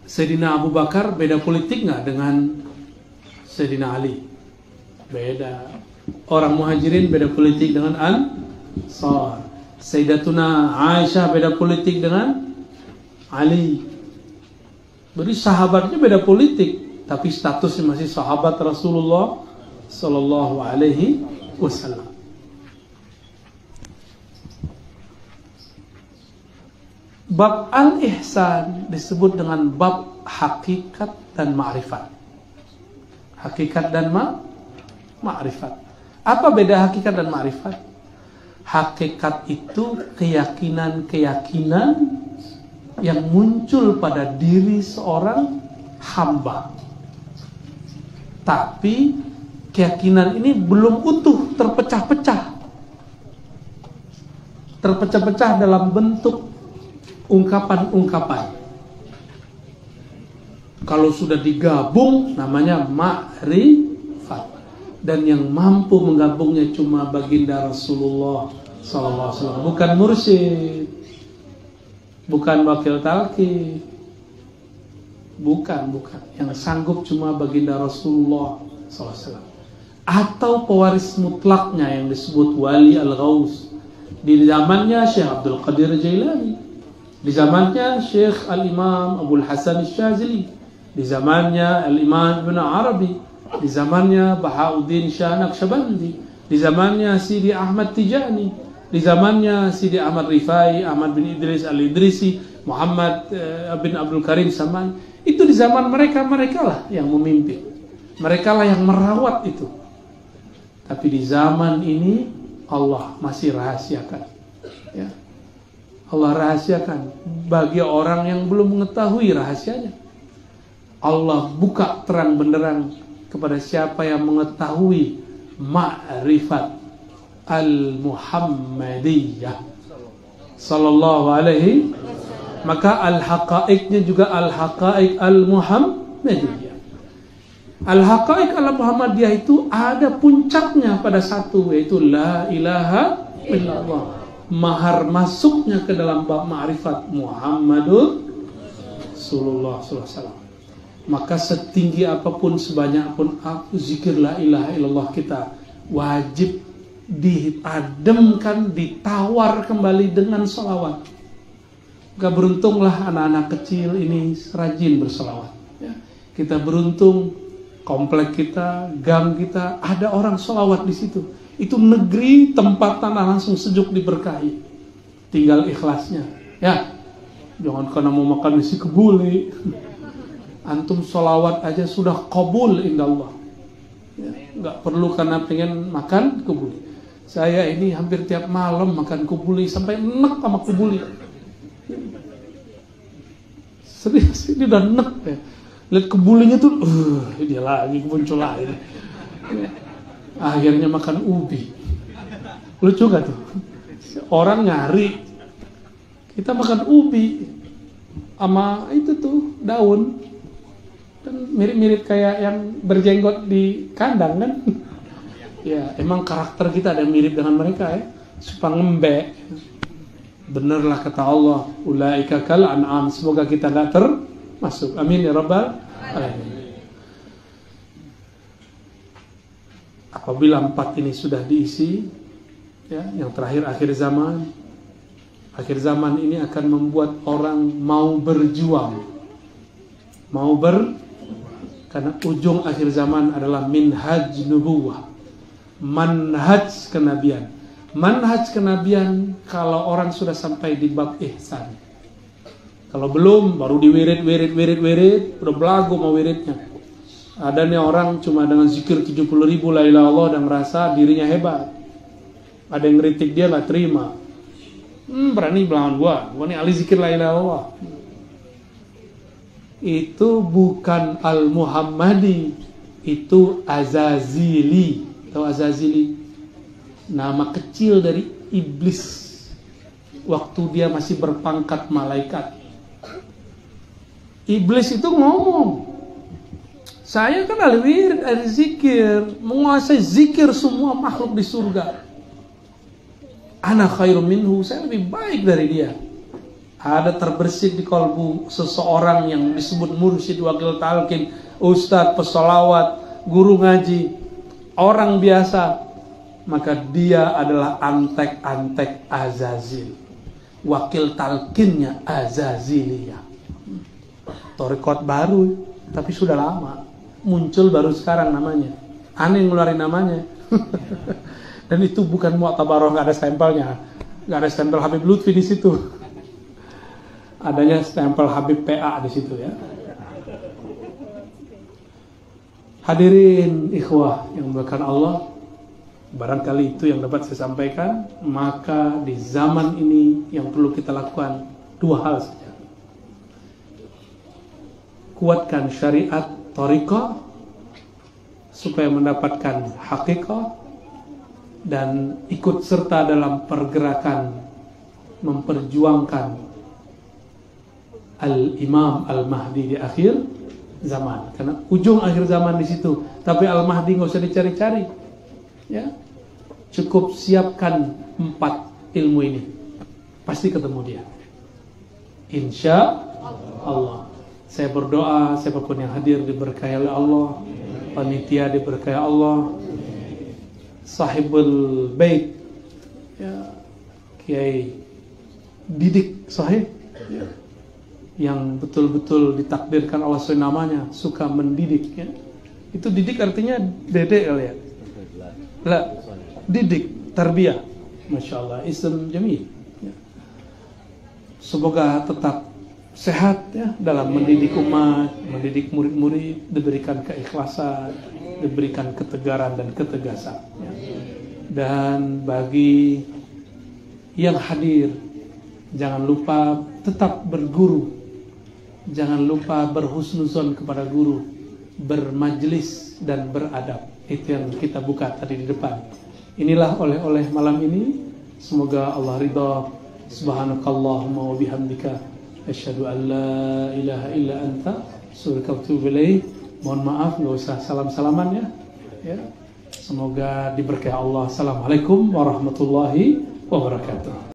S2: Sayyidina Abu Bakar beda politik nggak dengan Sayyidina Ali? Beda. Orang Muhajirin beda politik dengan Ansar. Sayyidatuna Aisyah beda politik dengan Ali. Jadi sahabatnya beda politik, tapi statusnya masih sahabat Rasulullah Sallallahu Alaihi Wasallam. Bab al-ihsan disebut dengan bab hakikat dan ma'rifat. Hakikat dan ma'rifat. Apa beda hakikat dan ma'rifat? Hakikat itu keyakinan-keyakinan yang muncul pada diri seorang hamba. Tapi keyakinan ini belum utuh, terpecah-pecah. Terpecah-pecah dalam bentuk ungkapan-ungkapan. Kalau sudah digabung namanya ma'rifat. Dan yang mampu menggabungnya cuma baginda Rasulullah SAW. Bukan mursyid, bukan wakil talqin, bukan. Yang sanggup cuma baginda Rasulullah SAW. Atau pewaris mutlaknya yang disebut wali al-ghaus. Di zamannya Syekh Abdul Qadir Jailani, di zamannya Syekh Al-Imam Abdul Hasan Al-Syazili, di zamannya Al-Imam Ibn Arabi, di zamannya Bahauddin Shah Naqsyabandi, di zamannya Sidi Ahmad Tijani, di zamannya Sidi Ahmad Rifai, Ahmad bin Idris Al-Idrisi, Muhammad bin Abdul Karim Saman. Itu di zaman mereka lah yang memimpin, mereka lah yang merawat itu. Tapi di zaman ini Allah masih rahasiakan, ya. Allah rahasiakan bagi orang yang belum mengetahui rahasianya. Allah buka terang benderang kepada siapa yang mengetahui ma'rifat al-Muhammadiyah sallallahu alaihi, maka al-haqaiqnya juga al-haqaiq al-Muhammadiyah. Al-haqaiq al-Muhammadiyah itu ada puncaknya pada satu, yaitu la ilaha illallah. Mahar masuknya ke dalam bab ma'rifat Muhammadur Rasulullah SAW. Maka setinggi apapun, sebanyak pun zikir la ilaha illallah kita, wajib diademkan, ditawar kembali dengan salawat. Gak beruntunglah anak-anak kecil ini rajin bersalawat, ya. Kita beruntung komplek kita, gang kita ada orang salawat di situ. Itu negeri tempat tanah langsung sejuk diberkahi. Tinggal ikhlasnya, ya. Jangan karena mau makan nasi kebuli. Antum sholawat aja sudah qabul indallah, ya, nggak perlu karena pengen makan kebuli. Saya ini hampir tiap malam makan kebuli sampai enek sama kebuli. Serius, ini udah enek ya. Lihat kebulinya tuh, dia lagi muncul lagi. Akhirnya makan ubi. Lucu gak tuh? Orang nyari, kita makan ubi sama itu tuh daun. Kan mirip-mirip kayak yang berjenggot di kandang kan. Ya emang karakter kita ada mirip dengan mereka ya. Suka ngembek. Benerlah kata Allah, ulaika kal an'am. Semoga kita gak termasuk. Amin ya rabbal alamin. Apabila 4 ini sudah diisi, ya, yang terakhir akhir zaman. Akhir zaman ini akan membuat orang mau berjuang, karena ujung akhir zaman adalah minhaj nubuwah, manhaj kenabian. Manhaj kenabian kalau orang sudah sampai di bab ihsan. Kalau belum, baru diwirid, udah belagu mau wiridnya. Ada nih orang cuma dengan zikir 70.000 la ilaha illallah dan merasa dirinya hebat. Ada yang ngeritik dia gak terima. Berani melawan gua nih ahli zikir la ilaha illallah. Itu bukan al-Muhammadi, itu Azazili. Tahu Azazili? Nama kecil dari iblis waktu dia masih berpangkat malaikat. Iblis itu ngomong, saya kan ahli wirid, ahli zikir, menguasai zikir semua makhluk di surga. Ana khairum minhu, saya lebih baik dari dia. Ada terbersih di kalbu seseorang yang disebut mursyid, wakil talqin, ustadz, pesolawat, guru ngaji, orang biasa, maka dia adalah antek-antek Azazil. Wakil talqinnya Azaziliyah. Torikot baru, tapi sudah lama. Muncul baru sekarang namanya. Aneh ngeluarin namanya. Dan itu bukan mu'tabaroh, gak ada stempelnya. Gak ada stempel Habib Lutfi di situ. adanya stempel Habib PA di situ ya. Hadirin ikhwah yang dimuliakan Allah, barangkali itu yang dapat saya sampaikan. Maka di zaman ini yang perlu kita lakukan dua hal saja. Kuatkan syariat thariqah supaya mendapatkan haqiqah, dan ikut serta dalam pergerakan memperjuangkan Al-Imam Al-Mahdi di akhir zaman. Karena ujung akhir zaman di situ. Tapi Al-Mahdi nggak usah dicari-cari. Ya, cukup siapkan 4 ilmu ini, pasti ketemu dia. Insya Allah. Saya berdoa siapapun yang hadir diberkahi oleh Allah, panitia diberkahi Allah, sahibul bait, ya, Kiai Didik Sahih, ya, yang betul-betul ditakdirkan Allah sesuai namanya, suka mendidik. Ya. Itu didik artinya dedek kali ya? Lah, didik, tarbiyah. Masya Allah, ism jamil. Ya. Semoga tetap sehat ya dalam mendidik umat, mendidik murid-murid, diberikan keikhlasan, diberikan ketegaran dan ketegasan. Ya. Dan bagi yang hadir, jangan lupa tetap berguru. Jangan lupa berhusnuzon kepada guru, bermajlis dan beradab. Itu yang kita buka tadi di depan. Inilah oleh-oleh malam ini. Semoga Allah ridha. Subhanakallahumma wa bihamdika asyhadu an la ilaha illa anta astaghfiruka wa atubu ilaik. Mohon maaf enggak usah salam-salaman ya. Ya. Semoga diberkahi Allah. Assalamualaikum warahmatullahi wabarakatuh.